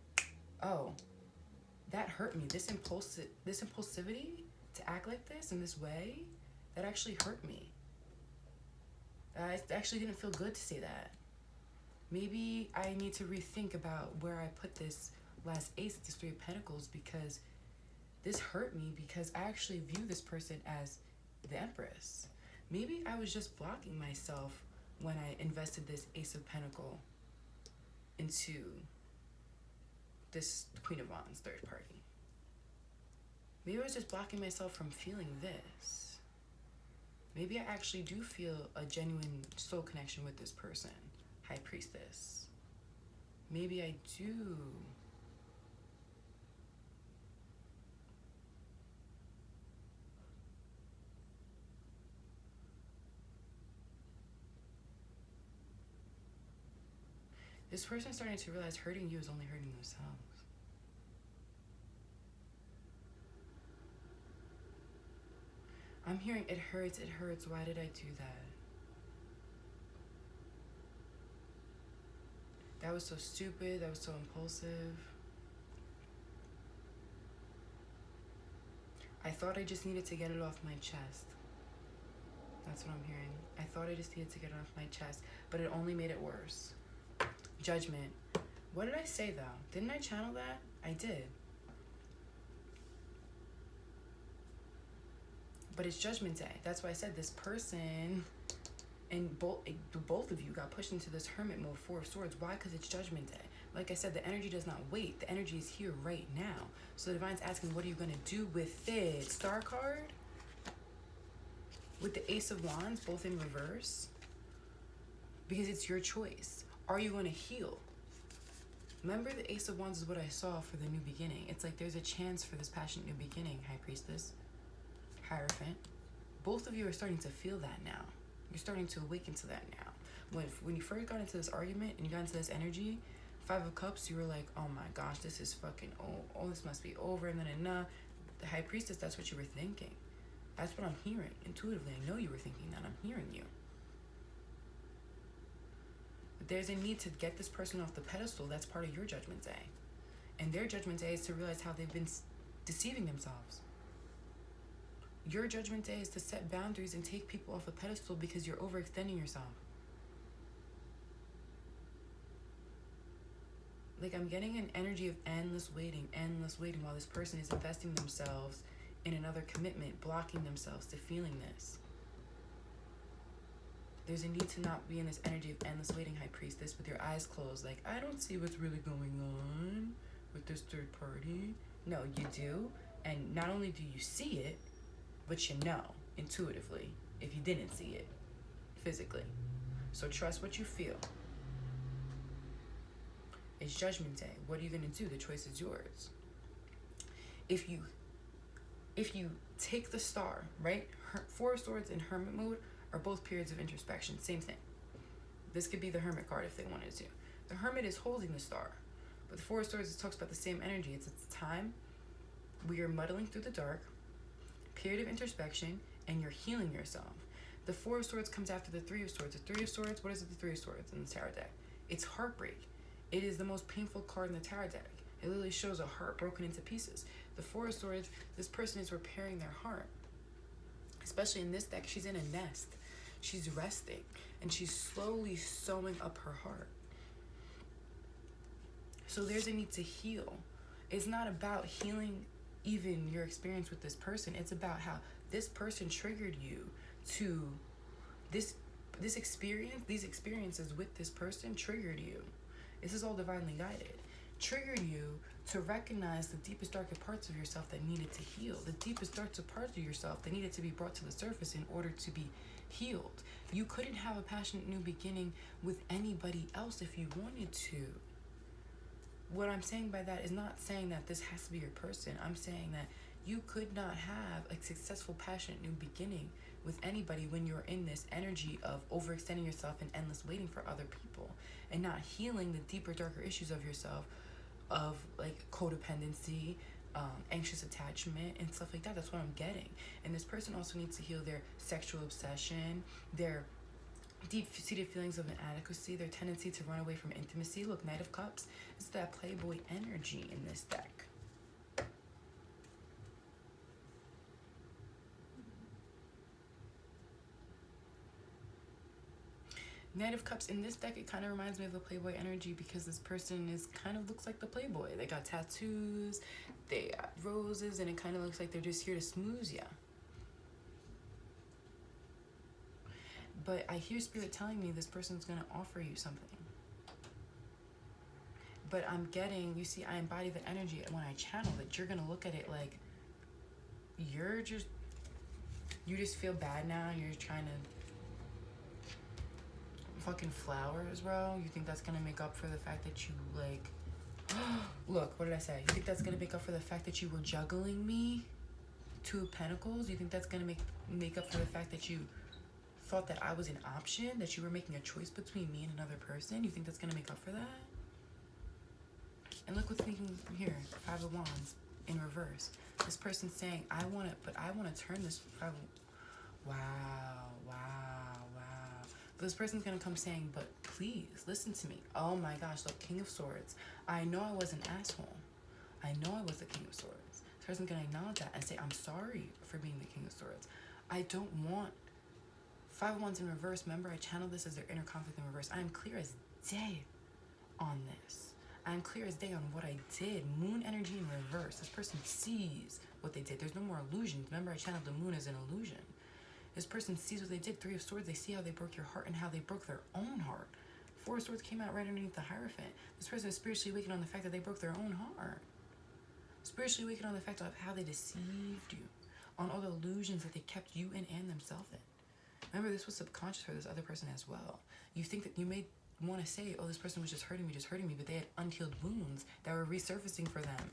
oh, that hurt me. This impulsivity to act like this in this way, that actually hurt me. I actually didn't feel good to say that. Maybe I need to rethink about where I put this last ace at this Three of Pentacles, because this hurt me because I actually view this person as the Empress. Maybe I was just blocking myself when I invested this Ace of Pentacle into this Queen of Wands third party. Maybe I was just blocking myself from feeling this. Maybe I actually do feel a genuine soul connection with this person, High Priestess. Maybe I do. This person's starting to realize hurting you is only hurting themselves. I'm hearing it hurts, why did I do that? That was so stupid, that was so impulsive. I thought I just needed to get it off my chest. That's what I'm hearing. I thought I just needed to get it off my chest, but it only made it worse. Judgment. What did I say though? Didn't I channel that? I did. But it's Judgment Day. That's why I said this person and both of you got pushed into this hermit mode, Four of Swords. Why? Because it's Judgment Day. Like I said, the energy does not wait. The energy is here right now. So the Divine's asking, what are you going to do with it? Star card? With the Ace of Wands, both in reverse? Because it's your choice. Are you going to heal? Remember, the Ace of Wands is what I saw for the new beginning. It's like there's a chance for this passionate new beginning, High Priestess, Hierophant. Both of you are starting to feel that now. You're starting to awaken to that now. When you first got into this argument and you got into this energy, Five of Cups, you were like, oh my gosh, this is fucking, oh, this must be over. And then the High Priestess, that's what you were thinking. That's what I'm hearing. Intuitively, I know you were thinking that. I'm hearing you. But there's a need to get this person off the pedestal. That's part of your Judgment Day. And their Judgment Day is to realize how they've been deceiving themselves. Your Judgment Day is to set boundaries and take people off a pedestal because you're overextending yourself. Like, I'm getting an energy of endless waiting while this person is investing themselves in another commitment, blocking themselves to feeling this. There's a need to not be in this energy of endless waiting, High Priestess, with your eyes closed. Like, I don't see what's really going on with this third party. No, you do. And not only do you see it, but you know intuitively if you didn't see it physically. So trust what you feel. It's Judgment Day. What are you going to do? The choice is yours. If you if you take the Star, right? Four of Swords and Hermit mode are both periods of introspection. Same thing. This could be the Hermit card if they wanted to. The Hermit is holding the Star. But the Four of Swords talks about the same energy. It's a time where you're muddling through the dark, period of introspection, and you're healing yourself. The Four of Swords comes after the Three of Swords. The Three of Swords, what is it, the Three of Swords in the tarot deck? It's heartbreak. It is the most painful card in the tarot deck. It literally shows a heart broken into pieces. The Four of Swords, this person is repairing their heart. Especially in this deck, she's in a nest. She's resting, and she's slowly sewing up her heart. So there's a need to heal. It's not about healing even your experience with this person. It's about how this person triggered you to this experience. These experiences with this person triggered you. This is all divinely guided. Triggered you to recognize the deepest, darkest parts of yourself that needed to heal. The deepest, darkest parts of yourself that needed to be brought to the surface in order to be healed. You couldn't have a passionate new beginning with anybody else if you wanted to. What I'm saying by that is not saying that this has to be your person. I'm saying that you could not have a successful, passionate new beginning with anybody when you're in this energy of overextending yourself and endless waiting for other people and not healing the deeper, darker issues of yourself, of like codependency, anxious attachment, and stuff like that. That's what I'm getting. And this person also needs to heal their sexual obsession, their deep-seated feelings of inadequacy, their tendency to run away from intimacy. Look, Knight of Cups is that playboy energy in this deck. Knight of Cups in this deck, it kind of reminds me of the playboy energy because this person is kind of looks like the playboy. They got tattoos, they got roses, and it kind of looks like they're just here to smooze ya. But I hear Spirit telling me this person's going to offer you something. But I'm getting, you see, I embody the energy when I channel it. You're going to look at it like you just feel bad now. You're trying to fucking flowers, bro. You think that's going to make up for the fact that you like, look, what did I say? You think that's going to make up for the fact that you were juggling me? Two of Pentacles? You think that's going to make up for the fact that you thought that I was an option, that you were making a choice between me and another person? You think that's gonna make up for that? And look what's making here, Five of Wands in reverse. This person's saying, I want to turn this wow. But this person's gonna come saying, but please listen to me. Oh my gosh, look, King of Swords. I know I was an asshole. I know I was the King of Swords. This person's gonna acknowledge that and say, I'm sorry for being the King of Swords. I don't want Five of Wands in reverse. Remember, I channeled this as their inner conflict in reverse. I am clear as day on this. I am clear as day on what I did. Moon energy in reverse. This person sees what they did. There's no more illusions. Remember, I channeled the moon as an illusion. This person sees what they did. Three of Swords, they see how they broke your heart and how they broke their own heart. Four of Swords came out right underneath the Hierophant. This person is spiritually awakened on the fact that they broke their own heart. Spiritually awakened on the fact of how they deceived you. On all the illusions that they kept you in and themselves in. Remember, this was subconscious for this other person as well. You think that you may want to say, oh, this person was just hurting me, but they had unhealed wounds that were resurfacing for them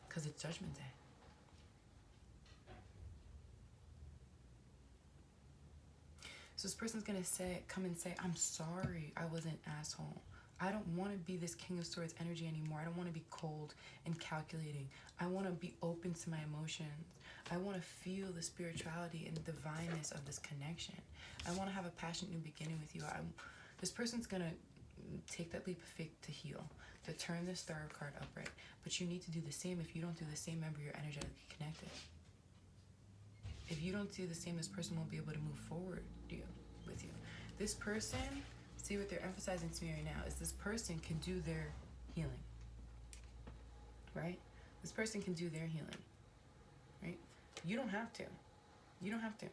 because it's Judgment Day. So this person's going to come and say, I'm sorry I was an asshole. I don't want to be this King of Swords energy anymore. I don't want to be cold and calculating. I want to be open to my emotions. I want to feel the spirituality and the divineness of this connection. I want to have a passionate new beginning with you. This person's going to take that leap of faith to heal, to turn the Star card upright. But you need to do the same. If you don't do the same, remember you're energetically connected. If you don't do the same, this person won't be able to move forward with you. This person, see what they're emphasizing to me right now, is this person can do their healing. Right? This person can do their healing. Right? You don't have to. You don't have to.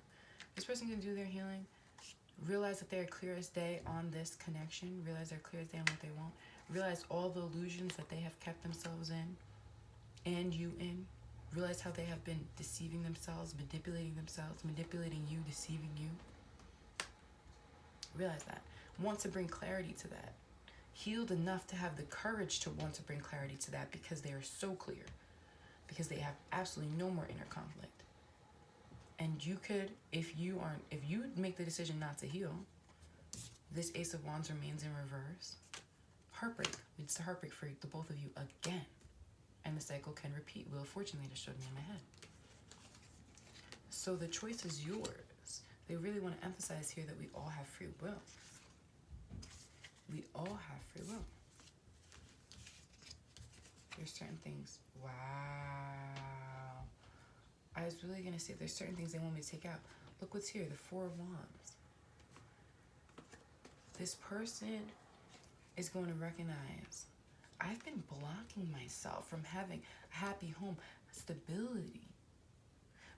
This person can do their healing. Realize that they're clear as day on this connection. Realize they're clear as day on what they want. Realize all the illusions that they have kept themselves in and you in. Realize how they have been deceiving themselves, manipulating you, deceiving you. Realize that. Want to bring clarity to that. Healed enough to have the courage to want to bring clarity to that because they are so clear. Because they have absolutely no more inner conflict. And you could, if you make the decision not to heal, this Ace of Wands remains in reverse. Heartbreak leads to heartbreak for the both of you again. And the cycle can repeat. Wheel of Fortune, they just showed me in my head. So the choice is yours. They really want to emphasize here that we all have free will. We all have free will. There's certain things. Wow. I was really going to say there's certain things they want me to take out. Look what's here, the Four of Wands. This person is going to recognize, I've been blocking myself from having a happy home, stability,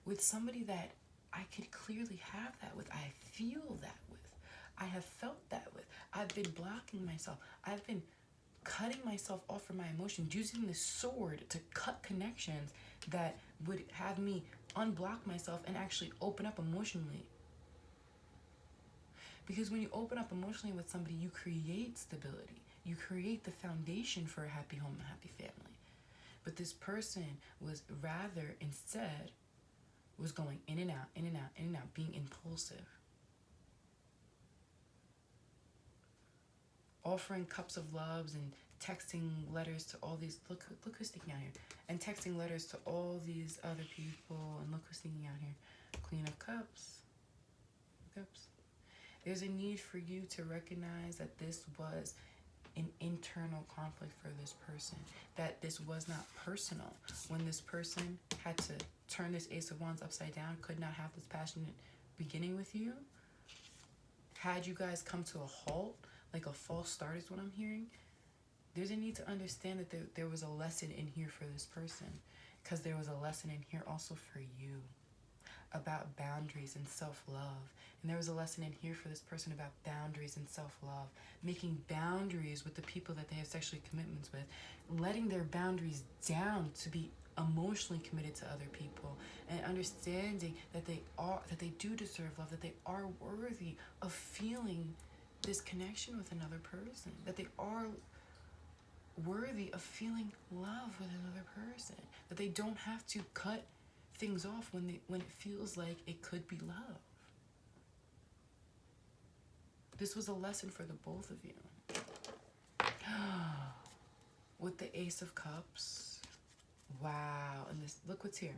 with somebody that I could clearly have that with. I feel that with. I have felt that with. I've been blocking myself. I've been cutting myself off from my emotions, using this sword to cut connections that would have me unblock myself and actually open up emotionally. Because when you open up emotionally with somebody, you create stability. You create the foundation for a happy home and a happy family. But this person was rather, instead, was going in and out, in and out, in and out, being impulsive. Offering cups of loves and texting letters to all these, look who's sticking out here. And texting letters to all these other people, and look who's sticking out here. Queen of Cups. There's a need for you to recognize that this was an internal conflict for this person, that this was not personal. When this person had to turn this Ace of Wands upside down, could not have this passionate beginning with you, had you guys come to a halt, like a false start is what I'm hearing, there's a need to understand that there was a lesson in here for this person, because there was a lesson in here also for you about boundaries and self-love. And there was a lesson in here for this person about boundaries and self-love, making boundaries with the people that they have sexually commitments with, letting their boundaries down to be emotionally committed to other people, and understanding that they do deserve love, that they are worthy of feeling this connection with another person, that they are worthy of feeling love with another person, that they don't have to cut things off when it feels like it could be love. This was a lesson for the both of you. With the Ace of Cups. Wow. And this, look what's here.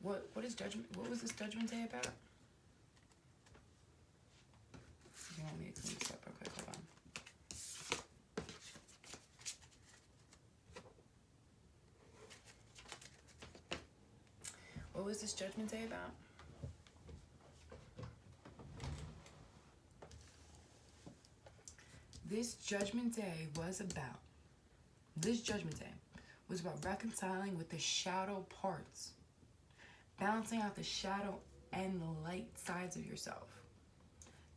What is Judgment? What was this Judgment Day about? You want me to clean this up real quick? Hold on. What was this Judgment Day about? This Judgment Day was about reconciling with the shadow parts, balancing out the shadow and the light sides of yourself,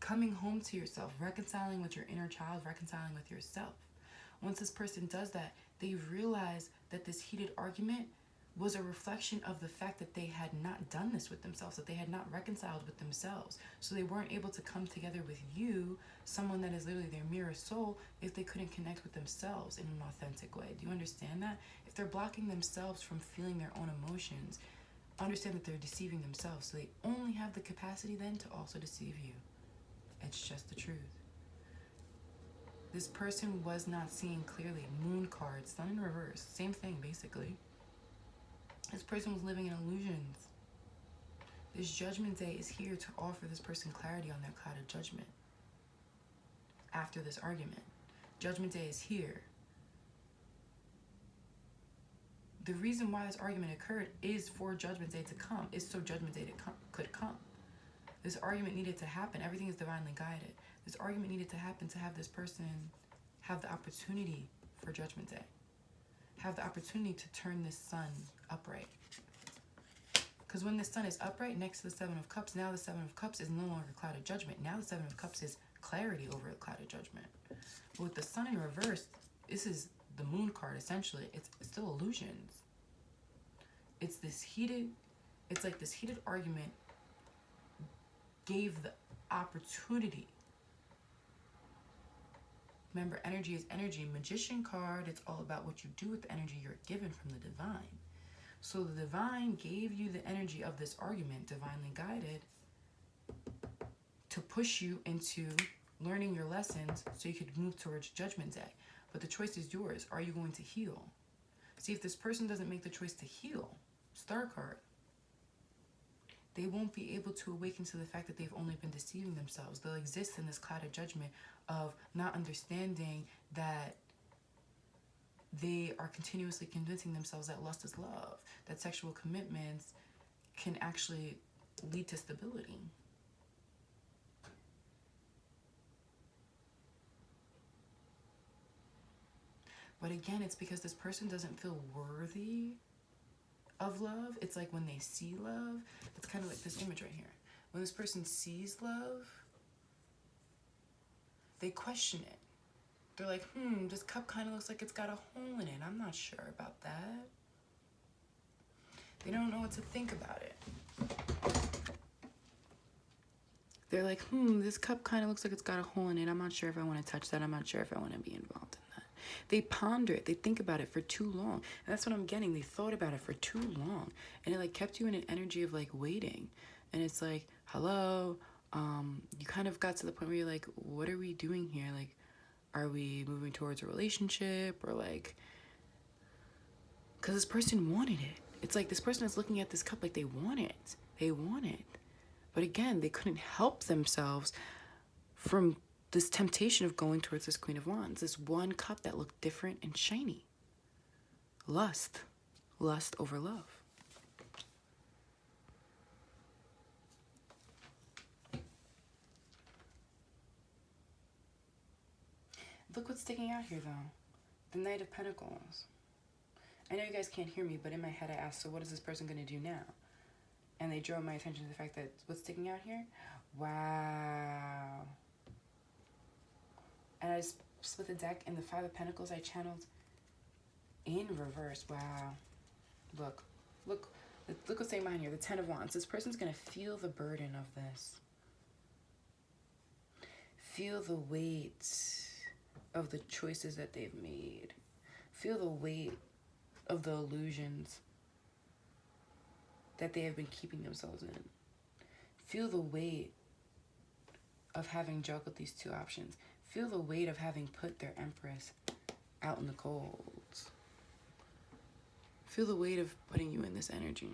coming home to yourself, reconciling with your inner child, reconciling with yourself. Once this person does that, they realize that this heated argument was a reflection of the fact that they had not done this with themselves, that they had not reconciled with themselves. So they weren't able to come together with you, someone that is literally their mirror soul, if they couldn't connect with themselves in an authentic way. Do you understand that? If they're blocking themselves from feeling their own emotions, understand that they're deceiving themselves. So they only have the capacity then to also deceive you. It's just the truth. This person was not seeing clearly. Moon card, Sun in reverse, same thing basically. This person was living in illusions. This Judgment Day is here to offer this person clarity on their cloud of judgment. After this argument, Judgment Day is here. The reason why this argument occurred is for Judgment Day to come, is so Judgment Day could come. This argument needed to happen. Everything is divinely guided. This argument needed to happen to have this person have the opportunity for Judgment Day. Have the opportunity to turn this sun upright. Because when the sun is upright next to the Seven of Cups, now the Seven of Cups is no longer cloud of judgment. Now the Seven of Cups is clarity over a cloud of judgment. But with the sun in reverse, this is the moon card essentially. It's still illusions. It's like this heated argument gave the opportunity Remember, energy is energy. Magician card, it's all about what you do with the energy you're given from the divine. So the divine gave you the energy of this argument, divinely guided, to push you into learning your lessons so you could move towards Judgment Day. But the choice is yours. Are you going to heal? See, if this person doesn't make the choice to heal, Star card, they won't be able to awaken to the fact that they've only been deceiving themselves. They'll exist in this cloud of judgment of not understanding that they are continuously convincing themselves that lust is love, that sexual commitments can actually lead to stability. But again, it's because this person doesn't feel worthy of love. It's like when they see love, it's kind of like this image right here. When this person sees love, they question it. They're like, this cup kind of looks like it's got a hole in it. I'm not sure about that. They don't know what to think about it. They're like, this cup kind of looks like it's got a hole in it. I'm not sure if I want to touch that. I'm not sure if I want to be involved in that. They ponder it. They think about it for too long. And that's what I'm getting. They thought about it for too long. And it like kept you in an energy of like waiting. And it's like, hello, you kind of got to the point where you're like, what are we doing here? Like, are we moving towards a relationship? Or like, because this person wanted it. It's like this person is looking at this cup like they want it. They want it. But again, they couldn't help themselves from this temptation of going towards this Queen of Wands. This one cup that looked different and shiny. Lust. Lust over love. Look what's sticking out here, though. The Knight of Pentacles. I know you guys can't hear me, but in my head I asked, so what is this person going to do now? And they drew my attention to the fact that what's sticking out here? Wow. And I just split the deck, and the Five of Pentacles I channeled in reverse. Wow. Look what's saying behind here. The Ten of Wands. This person's going to feel the burden of this. Feel the weight of the choices that they've made. Feel the weight of the illusions that they have been keeping themselves in. Feel the weight of having juggled these two options. Feel the weight of having put their Empress out in the cold. Feel the weight of putting you in this energy.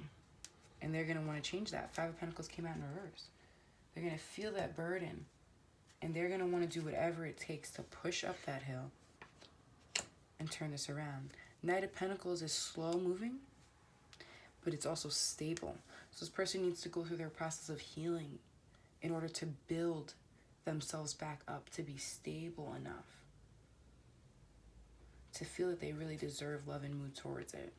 And they're going to want to change that. Five of Pentacles came out in reverse. They're going to feel that burden. And they're going to want to do whatever it takes to push up that hill and turn this around. Knight of Pentacles is slow moving, but it's also stable. So this person needs to go through their process of healing in order to build themselves back up, to be stable enough to feel that they really deserve love and move towards it.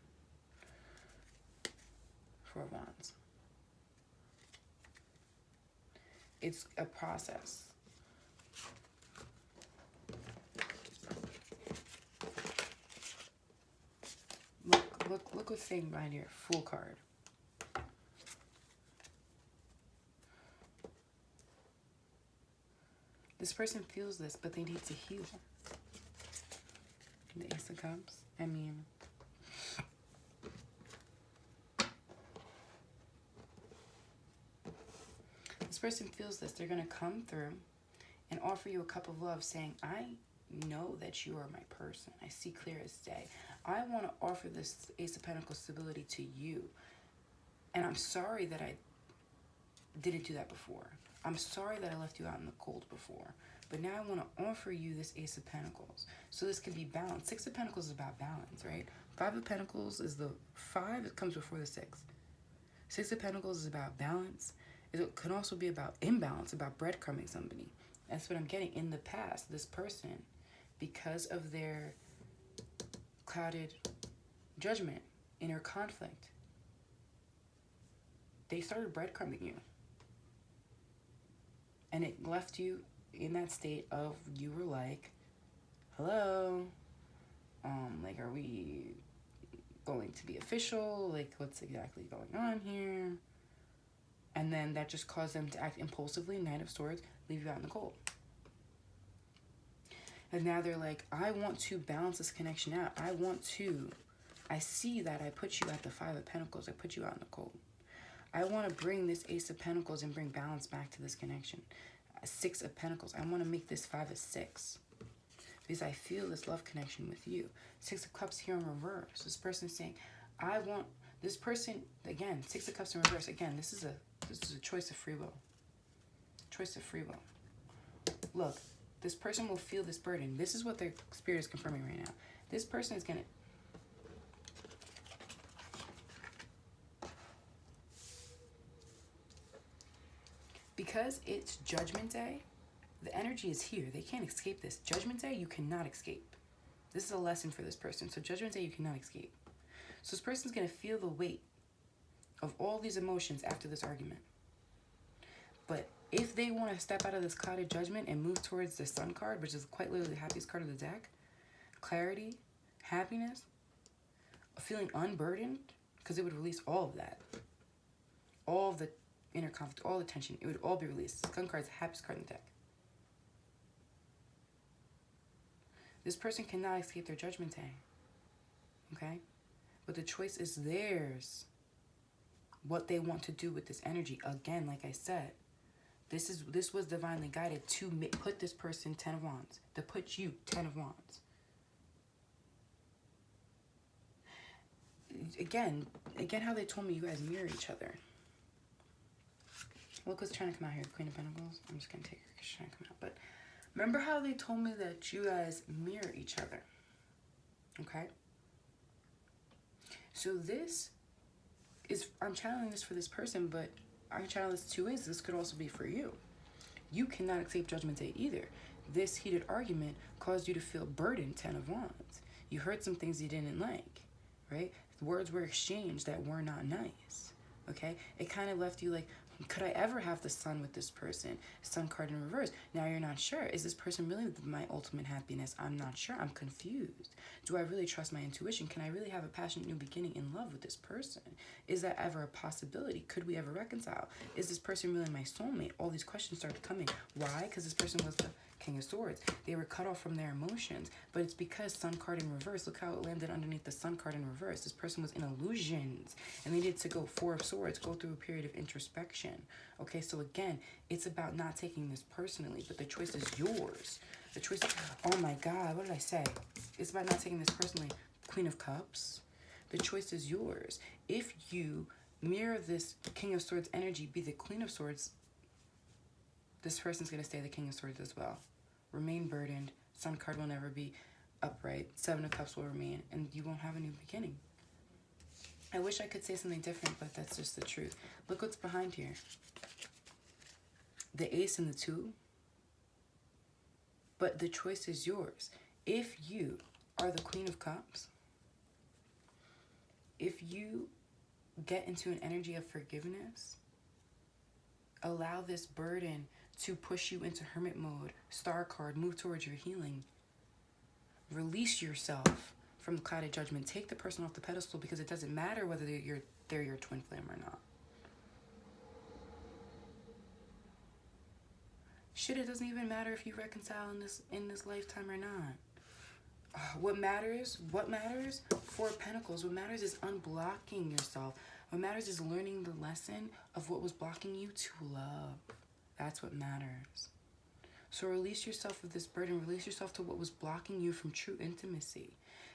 Four of Wands. It's a process. Look what's saying behind here. Fool card. This person feels this, but they need to heal. The Ace of Cups. I mean, this person feels this. They're going to come through and offer you a cup of love, saying, I know that you are my person. I see clear as day. I want to offer this Ace of Pentacles stability to you. And I'm sorry that I didn't do that before. I'm sorry that I left you out in the cold before. But now I want to offer you this Ace of Pentacles. So this can be balanced. Six of Pentacles is about balance, right? Five of Pentacles is the 5. It comes before the 6. Six of Pentacles is about balance. It could also be about imbalance, about breadcrumbing somebody. That's what I'm getting. In the past, this person, because of their clouded judgment, inner conflict, they started breadcrumbing you. And it left you in that state of, you were like, hello, like, are we going to be official? Like, what's exactly going on here? And then that just caused them to act impulsively. Knight of Swords, leave you out in the cold. And now they're like, I want to balance this connection out. I see that I put you at the 5 of Pentacles. I put you out in the cold. I want to bring this Ace of Pentacles and bring balance back to this connection. 6 of Pentacles. I want to make this 5 of 6. Because I feel this love connection with you. 6 of Cups here in reverse. This person is saying, I want this person, again, 6 of Cups in reverse. Again, this is a choice of free will. Choice of free will. Look, this person will feel this burden. This is what their spirit is confirming right now. This person is going to... Because it's Judgment Day, the energy is here. They can't escape this. Judgment Day, you cannot escape. This is a lesson for this person. So Judgment Day, you cannot escape. So this person's going to feel the weight of all these emotions after this argument. But if they want to step out of this clouded judgment and move towards the Sun card, which is quite literally the happiest card of the deck, clarity, happiness, feeling unburdened, because it would release all of that. All of the inner conflict, all the tension, it would all be released. Sun card is the happiest card in the deck. This person cannot escape their Judgment Day. Okay? But the choice is theirs. What they want to do with this energy. Again, like I said, this was divinely guided to put this person 10 of Wands. To put you 10 of Wands. Again how they told me you guys mirror each other. Look what's trying to come out here. Queen of Pentacles. I'm just going to take her because she's trying to come out. But remember how they told me that you guys mirror each other. Okay? So this is, I'm channeling this for this person, but I can channel this 2 ways. This could also be for you. You cannot escape Judgment Day either. This heated argument caused you to feel burdened, 10 of Wands. You heard some things you didn't like, right? Words were exchanged that were not nice, okay? It kind of left you like, could I ever have the Sun with this person? Sun card in reverse. Now you're not sure. Is this person really my ultimate happiness? I'm not sure. I'm confused. Do I really trust my intuition? Can I really have a passionate new beginning in love with this person? Is that ever a possibility? Could we ever reconcile? Is this person really my soulmate? All these questions started coming. Why? Because this person was the King of Swords. They were cut off from their emotions. But it's because Sun card in reverse. Look how it landed underneath the Sun card in reverse. This person was in illusions. And they needed to go 4 of Swords. Go through a period of introspection. Okay, so again, it's about not taking this personally. But the choice is yours. The choice... Oh my God, what did I say? It's about not taking this personally. Queen of Cups. The choice is yours. If you mirror this King of Swords energy, be the Queen of Swords, this person's going to stay the King of Swords as well. Remain burdened. Sun card will never be upright. 7 of Cups will remain. And you won't have a new beginning. I wish I could say something different, but that's just the truth. Look what's behind here. The Ace and the 2. But the choice is yours. If you are the Queen of Cups, if you get into an energy of forgiveness, allow this burden to push you into Hermit mode, Star card, move towards your healing. Release yourself from the clouded judgment. Take the person off the pedestal, because it doesn't matter whether they're your twin flame or not. Shit, it doesn't even matter if you reconcile in this lifetime or not. What matters, 4 of Pentacles, what matters is unblocking yourself. What matters is learning the lesson of what was blocking you to love. That's what matters. So release yourself of this burden. Release yourself to what was blocking you from true intimacy.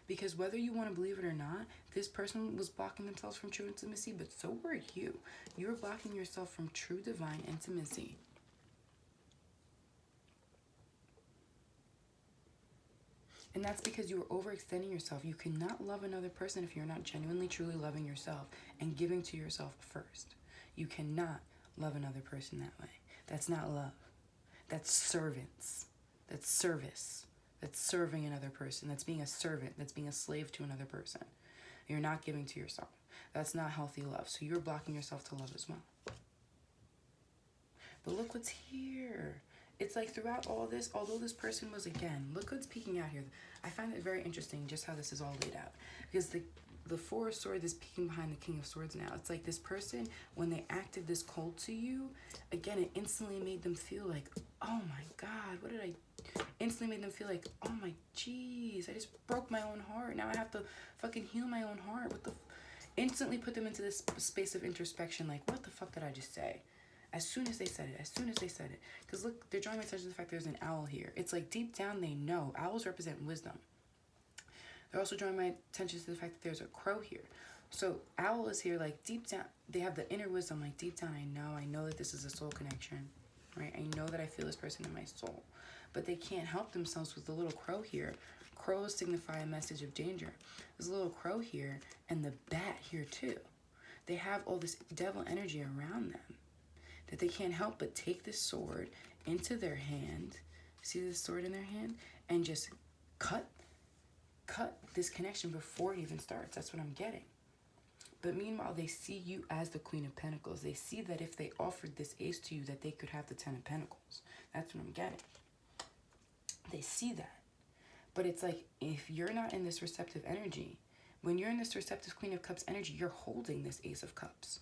Because whether you want to believe it or not, this person was blocking themselves from true intimacy, but so were you. You were blocking yourself from true divine intimacy. And that's because you were overextending yourself. You cannot love another person if you're not genuinely, truly loving yourself and giving to yourself first. You cannot love another person that way. That's not love. That's servants. That's service. That's serving another person. That's being a servant. That's being a slave to another person. You're not giving to yourself. That's not healthy love. So you're blocking yourself to love as well. But look what's here. It's like throughout all this, although this person was, again, look what's peeking out here. I find it very interesting just how this is all laid out. Because the 4 of Swords is peeking behind the King of Swords now. It's like this person, when they acted this cold to you, again, it instantly made them feel like, oh my God, what did I... Instantly made them feel like, oh my jeez, I just broke my own heart. Now I have to fucking heal my own heart. What the... Instantly put them into this space of introspection, like, what the fuck did I just say? As soon as they said it. Because look, they're drawing my attention to the fact there's an owl here. It's like deep down they know. Owls represent wisdom. They're also drawing my attention to the fact that there's a crow here. So owl is here, like deep down, they have the inner wisdom, like deep down I know that this is a soul connection, right? I know that I feel this person in my soul. But they can't help themselves with the little crow here. Crows signify a message of danger. There's a little crow here and the bat here too. They have all this devil energy around them that they can't help but take this sword into their hand. See this sword in their hand? And just cut this connection before it even starts. That's what I'm getting. But meanwhile, they see you as the Queen of Pentacles. They see that if they offered this ace to you, that they could have the Ten of Pentacles. That's what I'm getting. They see that. But it's like, if you're not in this receptive energy, when you're in this receptive Queen of Cups energy, you're holding this Ace of Cups.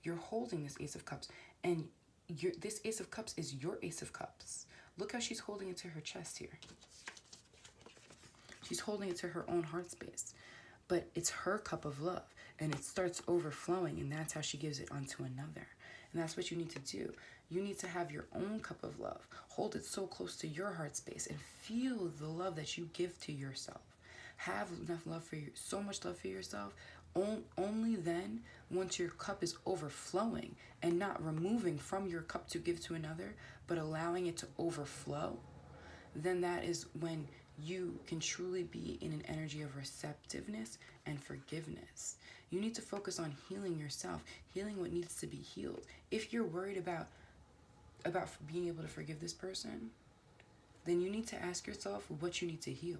You're holding this Ace of Cups. And this Ace of Cups is your Ace of Cups. Look how she's holding it to her chest here. She's holding it to her own heart space. But it's her cup of love. And it starts overflowing. And that's how she gives it onto another. And that's what you need to do. You need to have your own cup of love. Hold it so close to your heart space. And feel the love that you give to yourself. Have enough love for you. So much love for yourself. Only then, once your cup is overflowing. And not removing from your cup to give to another. But allowing it to overflow. Then that is when you can truly be in an energy of receptiveness and forgiveness. You need to focus on healing yourself, healing what needs to be healed. If you're worried about being able to forgive this person, then you need to ask yourself what you need to heal.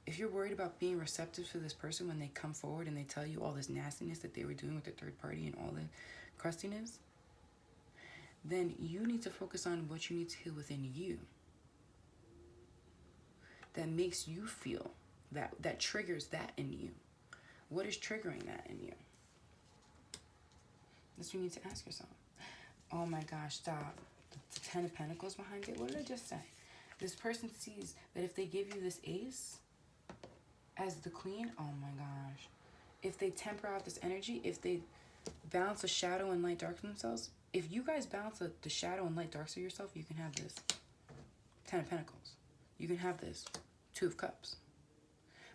If you're worried about being receptive to this person when they come forward and they tell you all this nastiness that they were doing with the third party and all the crustiness, then you need to focus on what you need to heal within you. That makes you feel, that triggers that in you. What is triggering that in you? That's what you need to ask yourself. Oh my gosh, stop. The Ten of Pentacles behind it. What did I just say? This person sees that if they give you this ace as the queen, oh my gosh. If they temper out this energy, if they balance the shadow and light dark themselves, if you guys balance the shadow and light darks of yourself, you can have this Ten of Pentacles. You can have this Two of Cups.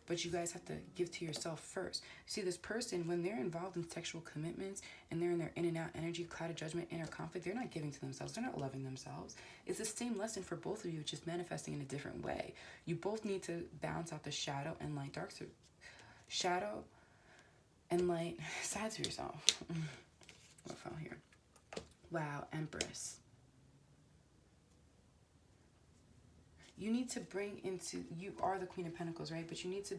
But you guys have to give to yourself first. See, this person, when they're involved in sexual commitments and they're in their in and out energy, cloud of judgment, inner conflict, they're not giving to themselves. They're not loving themselves. It's the same lesson for both of you, just manifesting in a different way. You both need to balance out the shadow and light dark. So shadow and light sides of yourself. What fell here? Wow, Empress. You need to bring into, you are the Queen of Pentacles, right? But you need to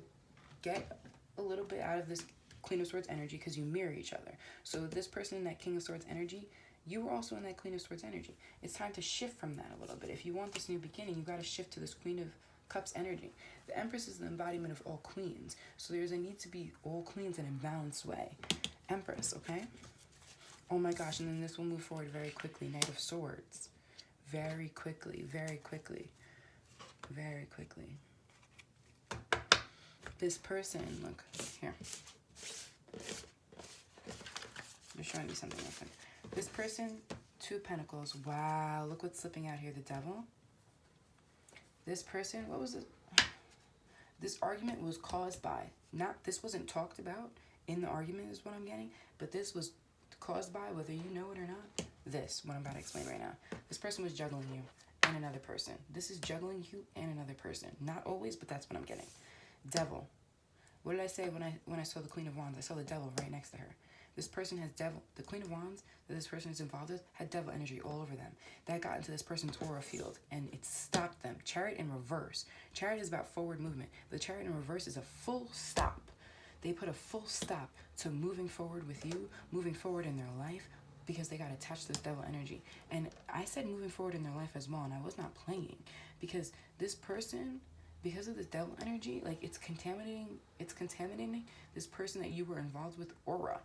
get a little bit out of this Queen of Swords energy because you mirror each other. So this person in that King of Swords energy, you were also in that Queen of Swords energy. It's time to shift from that a little bit. If you want this new beginning, you got to shift to this Queen of Cups energy. The Empress is the embodiment of all queens. So there's a need to be all queens in a balanced way. Empress, okay? Oh my gosh, and then this will move forward very quickly. Knight of Swords. Very quickly, very quickly. Very quickly. This person, look here. They're showing me something real quick. This person, Two of Pentacles. Wow, look what's slipping out here, the Devil. This person, what was it? This argument was caused by, this wasn't talked about in the argument is what I'm getting, but this was caused by, whether you know it or not, this, what I'm about to explain right now. This person was juggling you and another person. This is juggling you and another person. Not always, but that's what I'm getting. Devil. What did I say when I saw the Queen of Wands? I saw the Devil right next to her. This person has devil. The Queen of Wands that this person is involved with had devil energy all over them. That got into this person's aura field and it stopped them. Chariot in reverse. Chariot is about forward movement. The Chariot in reverse is a full stop. They put a full stop to moving forward with you, moving forward in their life, because they got attached to this devil energy. And I said moving forward in their life as well, and I was not playing. Because this person, because of this devil energy, like it's contaminating this person that you were involved with aura.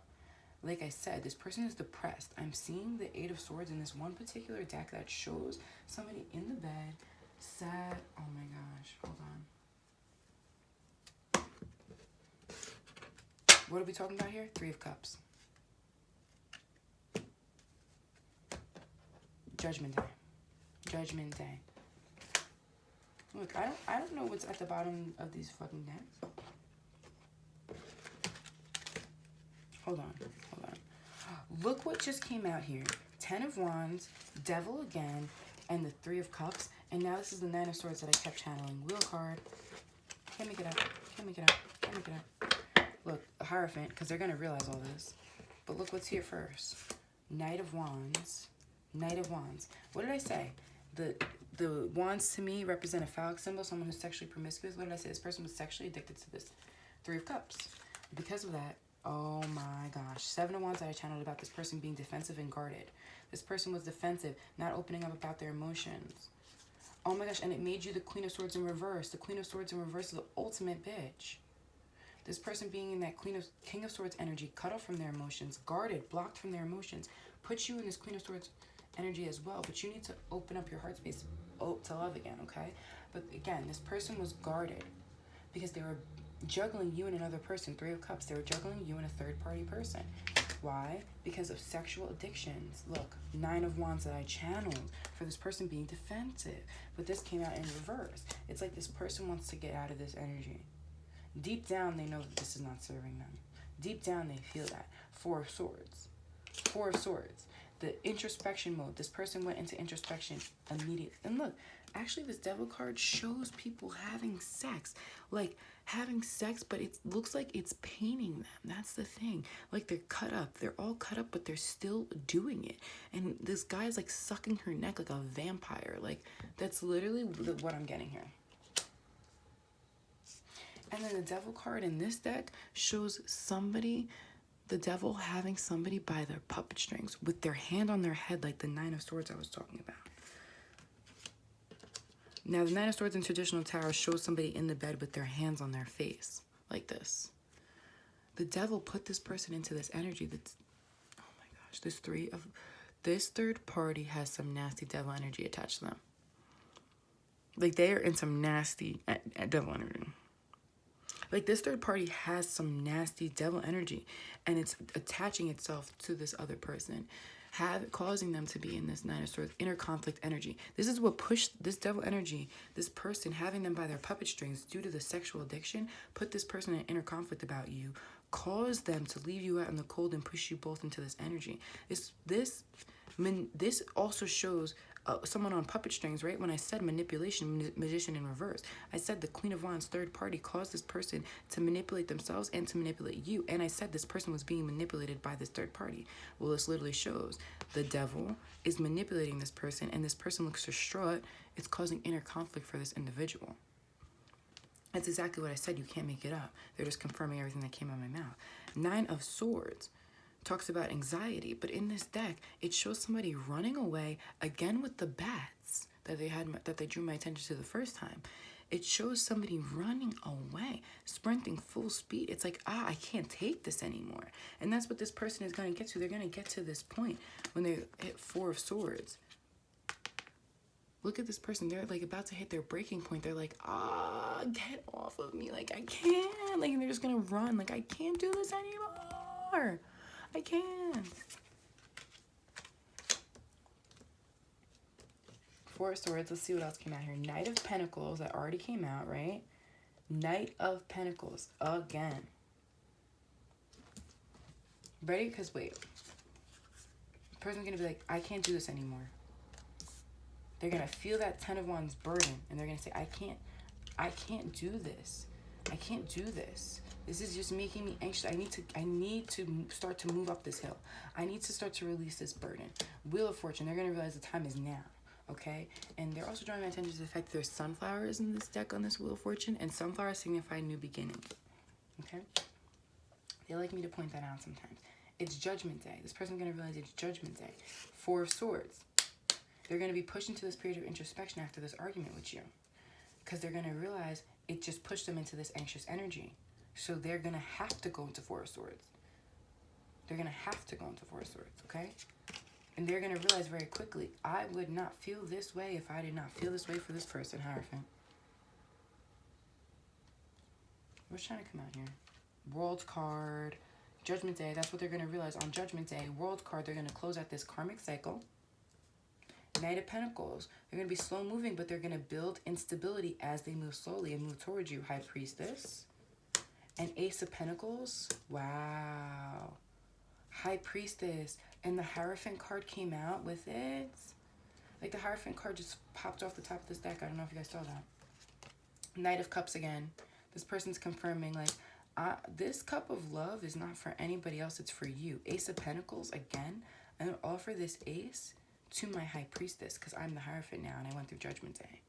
Like I said, this person is depressed. I'm seeing the Eight of Swords in this one particular deck that shows somebody in the bed, sad. Oh my gosh, hold on. What are we talking about here? Three of Cups. Judgment Day. Judgment Day. Look, I don't know what's at the bottom of these fucking decks. Hold on. Look what just came out here. 10 of Wands, Devil again, and the 3 of Cups. And now this is the 9 of Swords that I kept channeling. Wheel card. Can't make it up. Look, a Hierophant, because they're going to realize all this. But look what's here first. Knight of Wands. What did I say? The wands to me represent a phallic symbol, someone who's sexually promiscuous. What did I say? This person was sexually addicted to this 3 of Cups. Because of that, oh my gosh. 7 of Wands that I channeled about this person being defensive and guarded. This person was defensive, not opening up about their emotions. Oh my gosh, and it made you the Queen of Swords in reverse. The Queen of Swords in reverse is the ultimate bitch. This person being in that King of Swords energy, cut off from their emotions, guarded, blocked from their emotions, puts you in this Queen of Swords energy as well. But you need to open up your heart space to love again, okay? But again, this person was guarded because they were juggling you and another person. 3 of Cups. They were juggling you and a third-party person. Why? Because of sexual addictions. Look, 9 of Wands that I channeled for this person being defensive. But this came out in reverse. It's like this person wants to get out of this energy. Deep down, they know that this is not serving them. Deep down, they feel that. 4 of Swords. 4 of Swords. The introspection mode. This person went into introspection immediately. And look, actually this Devil card shows people having sex. Like, having sex, but it looks like it's paining them. That's the thing. Like, they're cut up. They're all cut up, but they're still doing it. And this guy's, like, sucking her neck like a vampire. Like, that's literally what I'm getting here. And then the Devil card in this deck shows somebody, the Devil having somebody by their puppet strings with their hand on their head, like the 9 of Swords I was talking about. Now, the 9 of Swords in traditional tarot shows somebody in the bed with their hands on their face, like this. The Devil put this person into this energy that's, oh my gosh, this third party has some nasty devil energy attached to them. Like, they are in some nasty devil energy. Like, this third party has some nasty devil energy, and it's attaching itself to this other person, causing them to be in this 9 of Swords, inner conflict energy. This is what pushed this devil energy, this person having them by their puppet strings due to the sexual addiction, put this person in inner conflict about you, caused them to leave you out in the cold and push you both into this energy. This also shows someone on puppet strings, right? When I said manipulation, magician in reverse, I said the Queen of Wands third party caused this person to manipulate themselves and to manipulate you. And I said this person was being manipulated by this third party. Well, this literally shows the Devil is manipulating this person, and this person looks distraught. It's causing inner conflict for this individual. That's exactly what I said. You can't make it up. They're just confirming everything that came out of my mouth. 9 of Swords talks about anxiety, but in this deck, it shows somebody running away again with the bats that they drew my attention to the first time. It shows somebody running away, sprinting full speed. It's like, I can't take this anymore. And that's what this person is going to get to. They're going to get to this point when they hit 4 of Swords. Look at this person. They're like about to hit their breaking point. They're like, get off of me. Like, I can't. Like, and they're just going to run. Like, I can't do this anymore. I can't. 4 of Swords. Let's see what else came out here. Knight of Pentacles. That already came out, right? Knight of Pentacles. Again. Ready? Because wait. The person's going to be like, I can't do this anymore. They're going to feel that 10 of Wands burden. And they're going to say, I can't do this. I can't do this. This is just making me anxious. I need to start to move up this hill. I need to start to release this burden. Wheel of Fortune. They're going to realize the time is now. Okay? And they're also drawing my attention to the fact that there's sunflowers in this deck on this Wheel of Fortune. And sunflowers signify new beginnings. Okay? They like me to point that out sometimes. It's Judgment Day. This person's going to realize it's Judgment Day. 4 of Swords. They're going to be pushed into this period of introspection after this argument with you. Because they're going to realize it just pushed them into this anxious energy. So they're going to have to go into 4 of Swords. They're going to have to go into Four of Swords, okay? And they're going to realize very quickly, I would not feel this way if I did not feel this way for this person, Hierophant. What's trying to come out here? World card, Judgment Day. That's what they're going to realize on Judgment Day. World card, they're going to close out this karmic cycle. Knight of Pentacles. They're going to be slow moving, but they're going to build instability as they move slowly and move towards you. High Priestess. And Ace of Pentacles. Wow. High Priestess. And the Hierophant card came out with it. Like the Hierophant card just popped off the top of this deck. I don't know if you guys saw that. Knight of Cups again. This person's confirming, like, this cup of love is not for anybody else. It's for you. Ace of Pentacles again. I'm going to offer this ace to my High Priestess because I'm the Hierophant now and I went through Judgment Day.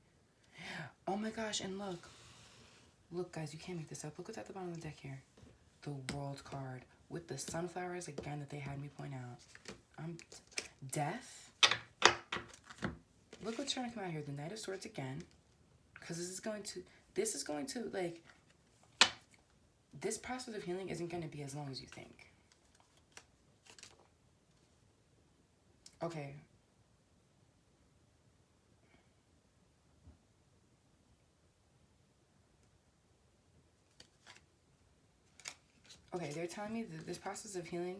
Oh my gosh, and look. Look, guys, you can't make this up. Look what's at the bottom of the deck here. The World card with the sunflowers again that they had me point out. Death. Look what's trying to come out here. The Knight of Swords again. Because this is going to, like, this process of healing isn't going to be as long as you think. Okay. Okay, they're telling me that this process of healing,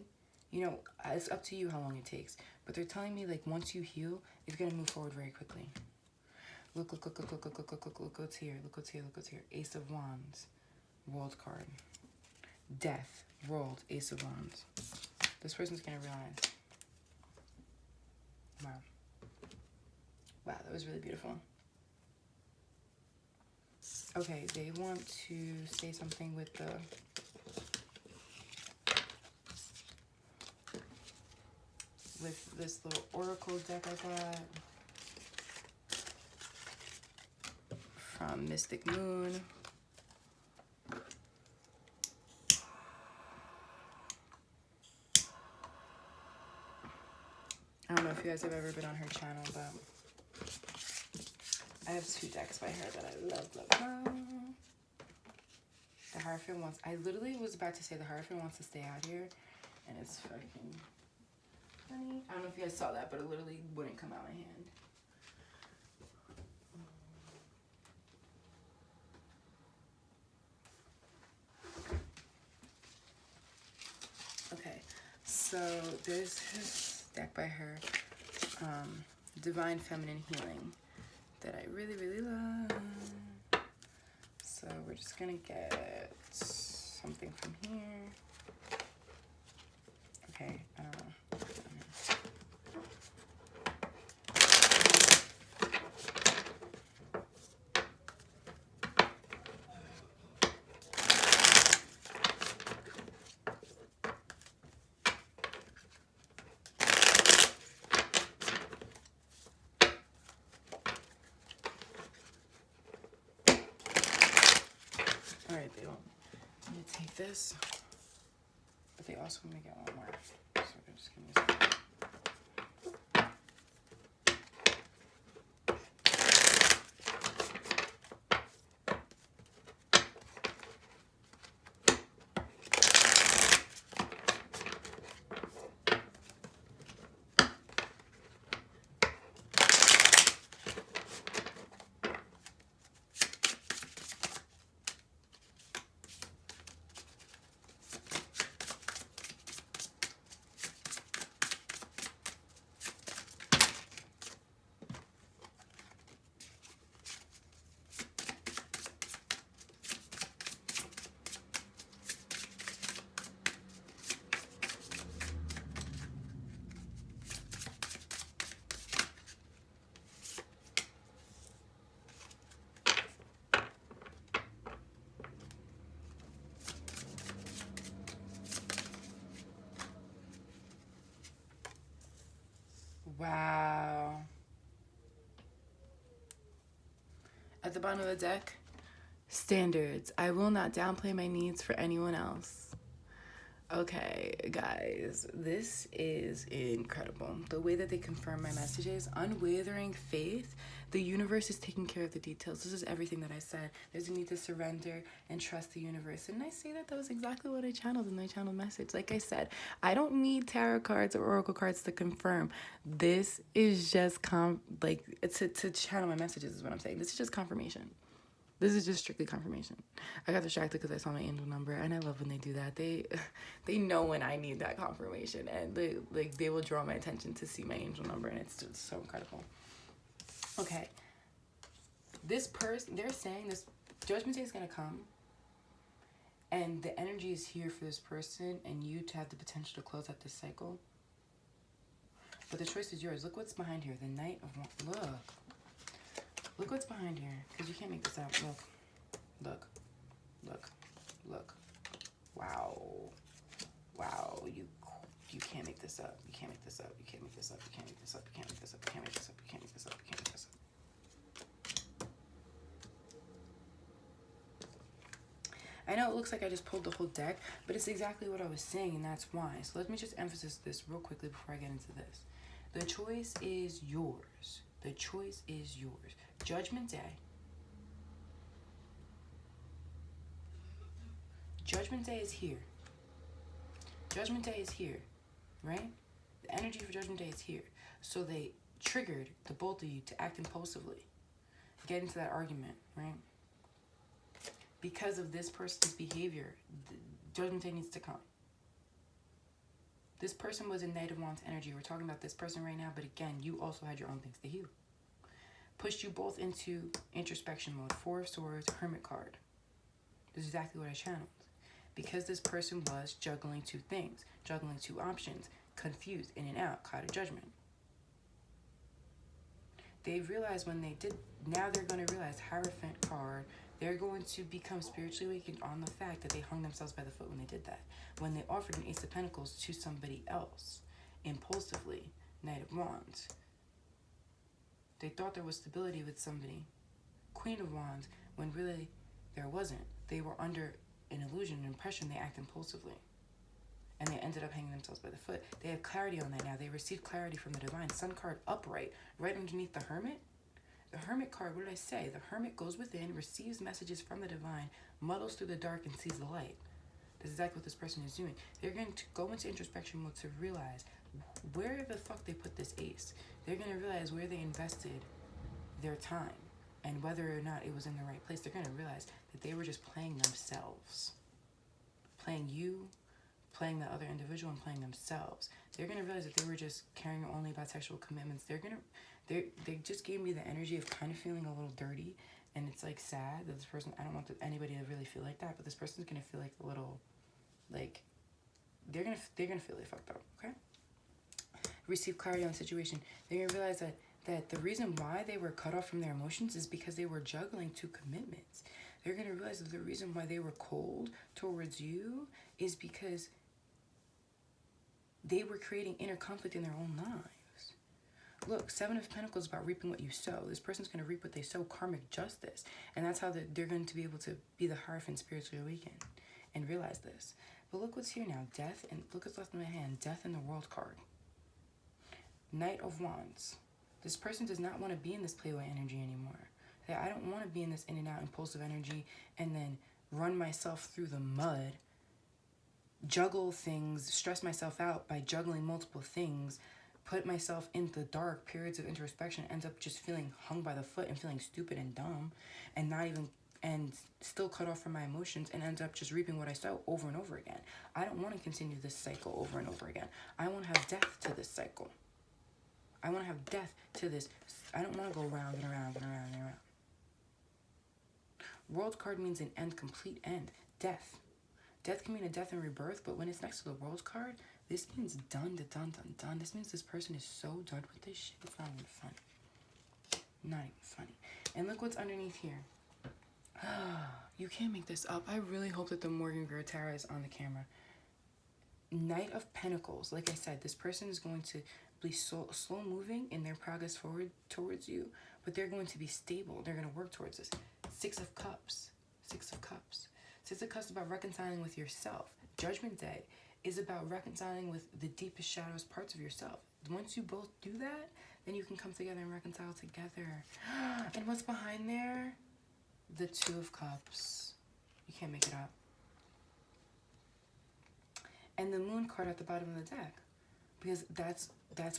you know, it's up to you how long it takes. But they're telling me, like, once you heal, it's going to move forward very quickly. Look, look, look, look, look, look, look, look, look, look what's here. Look what's here, look what's here. Ace of Wands. World card. Death. World. Ace of Wands. This person's going to realize. Wow. Wow, that was really beautiful. Okay, they want to say something with the... with this little oracle deck I got from Mystic Moon. I don't know if you guys have ever been on her channel, but I have 2 decks by her that I love, love, love. The Hierophant wants... I literally was about to say the Hierophant wants to stay out here, and it's fucking... funny. I don't know if you guys saw that, but it literally wouldn't come out my hand. Okay, so there's this deck by her, Divine Feminine Healing, that I really, really love. So we're just gonna get something from here. Okay, I don't know. Alright, they want me to take this, but they also want me to get one more. So we're just gonna use that. Wow. At the bottom of the deck, standards. I will not downplay my needs for anyone else. Okay, guys, this is incredible. The way that they confirm my messages, unwavering faith. The universe is taking care of the details. This is everything that I said. There's a need to surrender and trust the universe. And I say that was exactly what I channeled in my channel message. Like I said, I don't need tarot cards or oracle cards to confirm. This is just to channel my messages is what I'm saying. This is just confirmation. This is just strictly confirmation. I got distracted because I saw my angel number, and I love when they do that. They know when I need that confirmation, and they will draw my attention to see my angel number, and it's just so incredible. Okay, this person, they're saying this judgment day is gonna come, and the energy is here for this person and you to have the potential to close out this cycle. But the choice is yours. Look what's behind here. The Knight of Look what's behind here, because you can't make this out. Look. Wow. You can't make this up. You can't make this up. You can't make this up. You can't make this up. You can't make this up. You can't make this up. You can't make this up. You can't make this up. I know it looks like I just pulled the whole deck, but it's exactly what I was saying, and that's why. So let me just emphasize this real quickly before I get into this. The choice is yours. The choice is yours. Judgment Day. Judgment Day is here. Judgment Day is here, right? The energy for Judgment Day is here. So they triggered the both of you to act impulsively. Get into that argument, right? Because of this person's behavior, Judgment Day needs to come. This person was in Knight of Wands energy. We're talking about this person right now, but again, you also had your own things to heal. Pushed you both into introspection mode. Four of Swords, Hermit Card. This is exactly what I channeled. Because this person was juggling two things, juggling two options, confused, in and out, cloud of judgment. They realized when they did, now they're going to realize, Hierophant card, they're going to become spiritually awakened on the fact that they hung themselves by the foot when they did that. When they offered an Ace of Pentacles to somebody else, impulsively, Knight of Wands. They thought there was stability with somebody, Queen of Wands, when really there wasn't. They were under an illusion, an impression, they act impulsively. And they ended up hanging themselves by the foot. They have clarity on that now. They received clarity from the Divine. Sun card upright, right underneath the Hermit. The Hermit card, what did I say? The Hermit goes within, receives messages from the Divine, muddles through the dark, and sees the light. That's exactly what this person is doing. They're going to go into introspection mode to realize where the fuck they put this ace. They're going to realize where they invested their time and whether or not it was in the right place. They're going to realize that they were just playing themselves. Playing you, playing the other individual, and playing themselves. They're going to realize that they were just caring only about sexual commitments. They just gave me the energy of kind of feeling a little dirty, and it's like sad that this person, I don't want anybody to really feel like that, but this person's going to feel like a little, like, they're going to feel really fucked up, okay? Receive clarity on the situation. They're going to realize that the reason why they were cut off from their emotions is because they were juggling two commitments. They're going to realize that the reason why they were cold towards you is because they were creating inner conflict in their own lives. Look, Seven of Pentacles is about reaping what you sow. This person's going to reap what they sow, karmic justice. And that's how they're going to be able to be the Hierophant spiritually awakened and realize this. But look what's here now. Death, and look what's left in my hand. Death and the World card. Knight of Wands. This person does not want to be in this playboy energy anymore. I don't want to be in this in and out impulsive energy and then run myself through the mud, juggle things, stress myself out by juggling multiple things, put myself in the dark, periods of introspection, end up just feeling hung by the foot and feeling stupid and dumb and still cut off from my emotions and end up just reaping what I sow over and over again. I don't want to continue this cycle over and over again. I want to have death to this cycle. I want to have death to this. I don't want to go round and around and around and around. World card means an end, complete end. Death. Death can mean a death and rebirth, but when it's next to the World card, this means done. This means this person is so done with this shit. It's not even funny. Not even funny. And look what's underneath here. You can't make this up. I really hope that the Morgan Girl Tarot is on the camera. Knight of Pentacles. Like I said, this person is going to be slow moving in their progress forward towards you, but they're going to be stable. They're going to work towards this. Six of Cups. Six of Cups is about reconciling with yourself. Judgment Day is about reconciling with the deepest shadows parts of yourself. Once you both do that, then you can come together and reconcile together. And what's behind there? The Two of Cups. You can't make it up. And the Moon card at the bottom of the deck. Because that's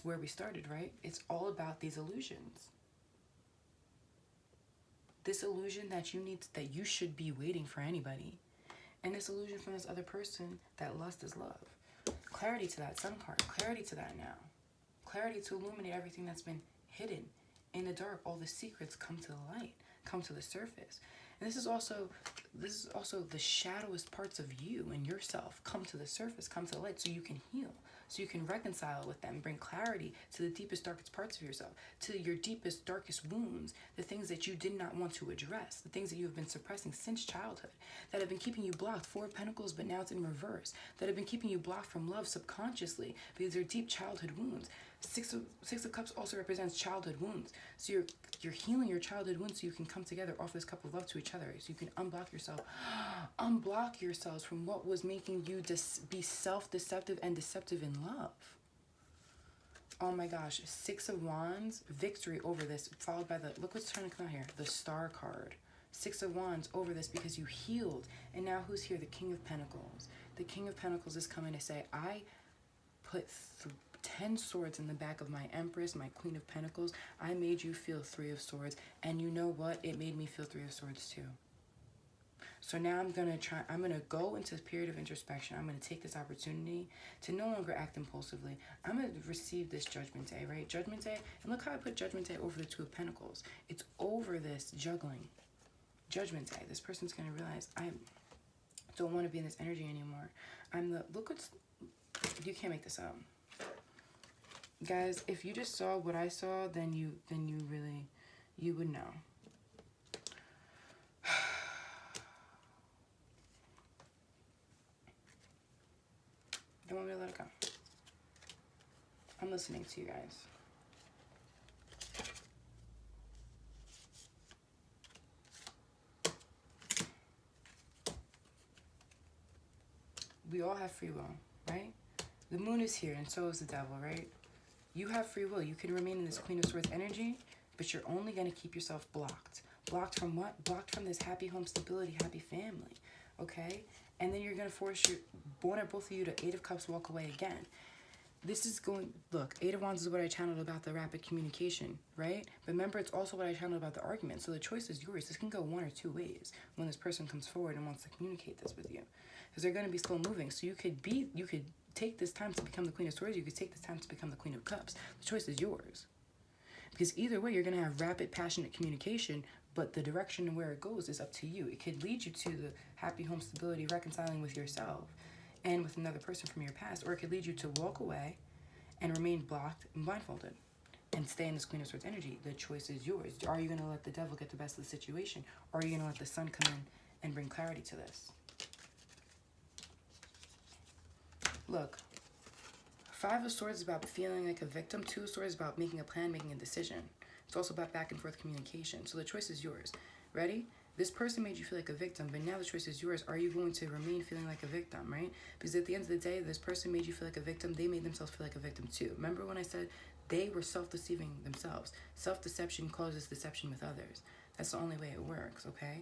where we started, right? It's all about these illusions. This illusion that you should be waiting for anybody. And this illusion from this other person that lust is love. Clarity to that Sun card. Clarity to that now. Clarity to illuminate everything that's been hidden in the dark. All the secrets come to the light, come to the surface. And this is also the shadowest parts of you and yourself come to the surface, come to the light, so you can heal, so you can reconcile with them, bring clarity to the deepest, darkest parts of yourself, to your deepest, darkest wounds, the things that you did not want to address, the things that you have been suppressing since childhood, that have been keeping you blocked. Four of Pentacles, but now it's in reverse, that have been keeping you blocked from love subconsciously because they're deep childhood wounds. Six of Cups also represents childhood wounds. So you're healing your childhood wounds so you can come together, offer this cup of love to each other, so you can unblock yourselves from what was making you be self-deceptive and deceptive in love. Oh my gosh, Six of Wands, victory over this, followed by look what's trying to come out here, the Star card. Six of Wands over this because you healed. And now who's here? The King of Pentacles. The King of Pentacles is coming to say, I put 10 swords in the back of my Empress, my Queen of Pentacles. I made you feel 3 of Swords. And you know what? It made me feel 3 of Swords too. So now I'm going to go into this period of introspection. I'm going to take this opportunity to no longer act impulsively. I'm going to receive this Judgment Day, right? Judgment Day. And look how I put Judgment Day over the Two of Pentacles. It's over this juggling. Judgment Day. This person's going to realize I don't want to be in this energy anymore. You can't make this up. Guys, if you just saw what I saw, then you would know. Don't want me to let it go. I'm listening to you guys. We all have free will, right? The Moon is here and so is the Devil, right? You have free will. You can remain in this Queen of Swords energy, but you're only going to keep yourself blocked. Blocked from what? Blocked from this happy home stability, happy family, okay? And then you're going to force one or both of you to Eight of Cups walk away again. This is going, look, Eight of Wands is what I channeled about the rapid communication, right? But remember, it's also what I channeled about the argument. So the choice is yours. This can go one or two ways when this person comes forward and wants to communicate this with you. Because they're going to be slow moving. So you could take this time to become the Queen of Swords. You could take this time to become the Queen of Cups. The choice is yours. Because either way, you're going to have rapid, passionate communication, but the direction and where it goes is up to you. It could lead you to the happy home stability, reconciling with yourself and with another person from your past, or it could lead you to walk away and remain blocked and blindfolded and stay in this Queen of Swords energy. The choice is yours. Are you going to let the Devil get the best of the situation, or are you going to let the Sun come in and bring clarity to this? Look, Five of Swords is about feeling like a victim. Two of Swords is about making a plan, making a decision. It's also about back and forth communication. So the choice is yours. Ready? This person made you feel like a victim, but now the choice is yours. Are you going to remain feeling like a victim, right? Because at the end of the day, this person made you feel like a victim. They made themselves feel like a victim too. Remember when I said they were self-deceiving themselves? Self-deception causes deception with others. That's the only way it works, okay?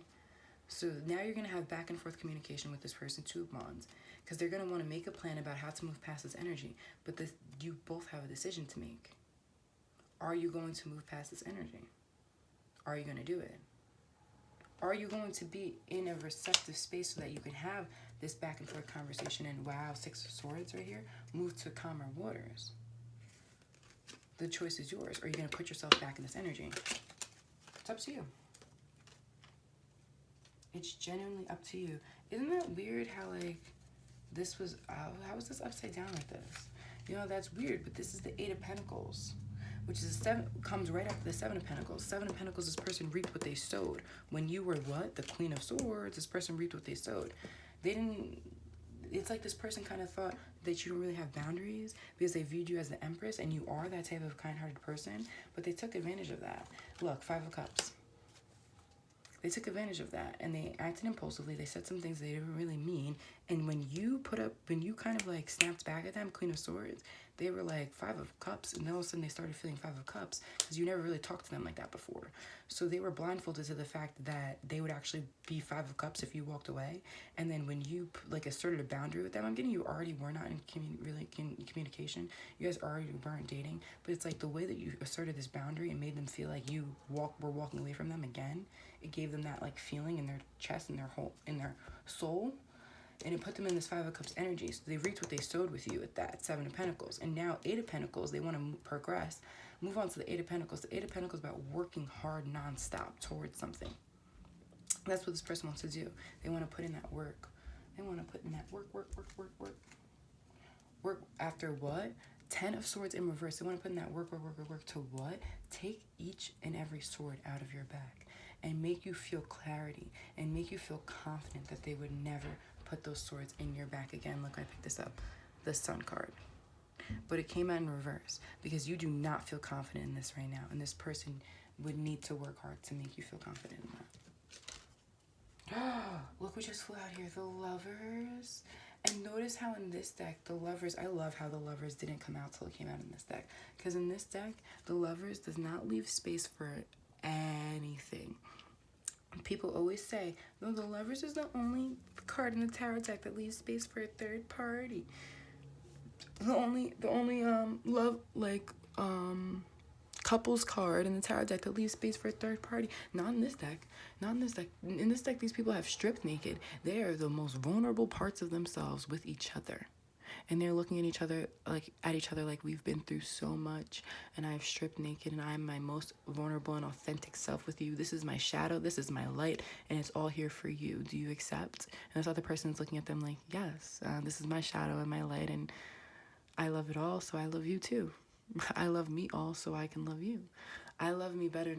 So now you're going to have back and forth communication with this person, Two of Wands, because they're going to want to make a plan about how to move past this energy. But you both have a decision to make. Are you going to move past this energy? Are you going to do it? Are you going to be in a receptive space so that you can have this back and forth conversation and, wow, Six of Swords right here, move to calmer waters? The choice is yours. Are you going to put yourself back in this energy? It's up to you. It's genuinely up to you. Isn't that weird how, like, this was, how was this upside down like this? You know, that's weird, but this is the Eight of Pentacles, which is comes right after the Seven of Pentacles. Seven of Pentacles, this person reaped what they sowed. When you were what? The Queen of Swords, this person reaped what they sowed. They didn't, it's like this person kind of thought that you don't really have boundaries because they viewed you as the Empress and you are that type of kind-hearted person, but they took advantage of that. Look, Five of Cups. They took advantage of that, and they acted impulsively. They said some things they didn't really mean. And when you kind of like snapped back at them, Queen of Swords, they were like Five of Cups, and then all of a sudden they started feeling Five of Cups because you never really talked to them like that before. So they were blindfolded to the fact that they would actually be Five of Cups if you walked away. And then when you like asserted a boundary with them, I'm getting you already were not in communication. You guys already weren't dating, but it's like the way that you asserted this boundary and made them feel like you were walking away from them again. It gave them that like feeling in their chest, in their soul. And it put them in this Five of Cups energy. So they reaped what they sowed with you at that Seven of Pentacles. And now Eight of Pentacles, they want to progress. Move on to the Eight of Pentacles. The Eight of Pentacles is about working hard nonstop towards something. That's what this person wants to do. They want to put in that work. They want to put in that work. Work after what? 10 of Swords in reverse. They want to put in that work to what? Take each and every sword out of your back and make you feel clarity and make you feel confident that they would never put those swords in your back again. Look, I picked this up, the Sun card. But it came out in reverse because you do not feel confident in this right now. And this person would need to work hard to make you feel confident in that. Look what just flew out here, the Lovers. And notice how in this deck, the Lovers, I love how the Lovers didn't come out till it came out in this deck. Because in this deck, the Lovers does not leave space for anything. People always say, no, the Lovers is the only card in the tarot deck that leaves space for a third party. The only couples card in the tarot deck that leaves space for a third party. Not in this deck. Not in this deck. In this deck, these people have stripped naked. They are the most vulnerable parts of themselves with each other. And they're looking at each other like we've been through so much, and I've stripped naked, and I'm my most vulnerable and authentic self with you. This is my shadow, this is my light, and it's all here for you. Do you accept? And this other person's looking at them like, yes, this is my shadow and my light, and I love it all, so I love you too. I love me all, so I can love you. I love me better now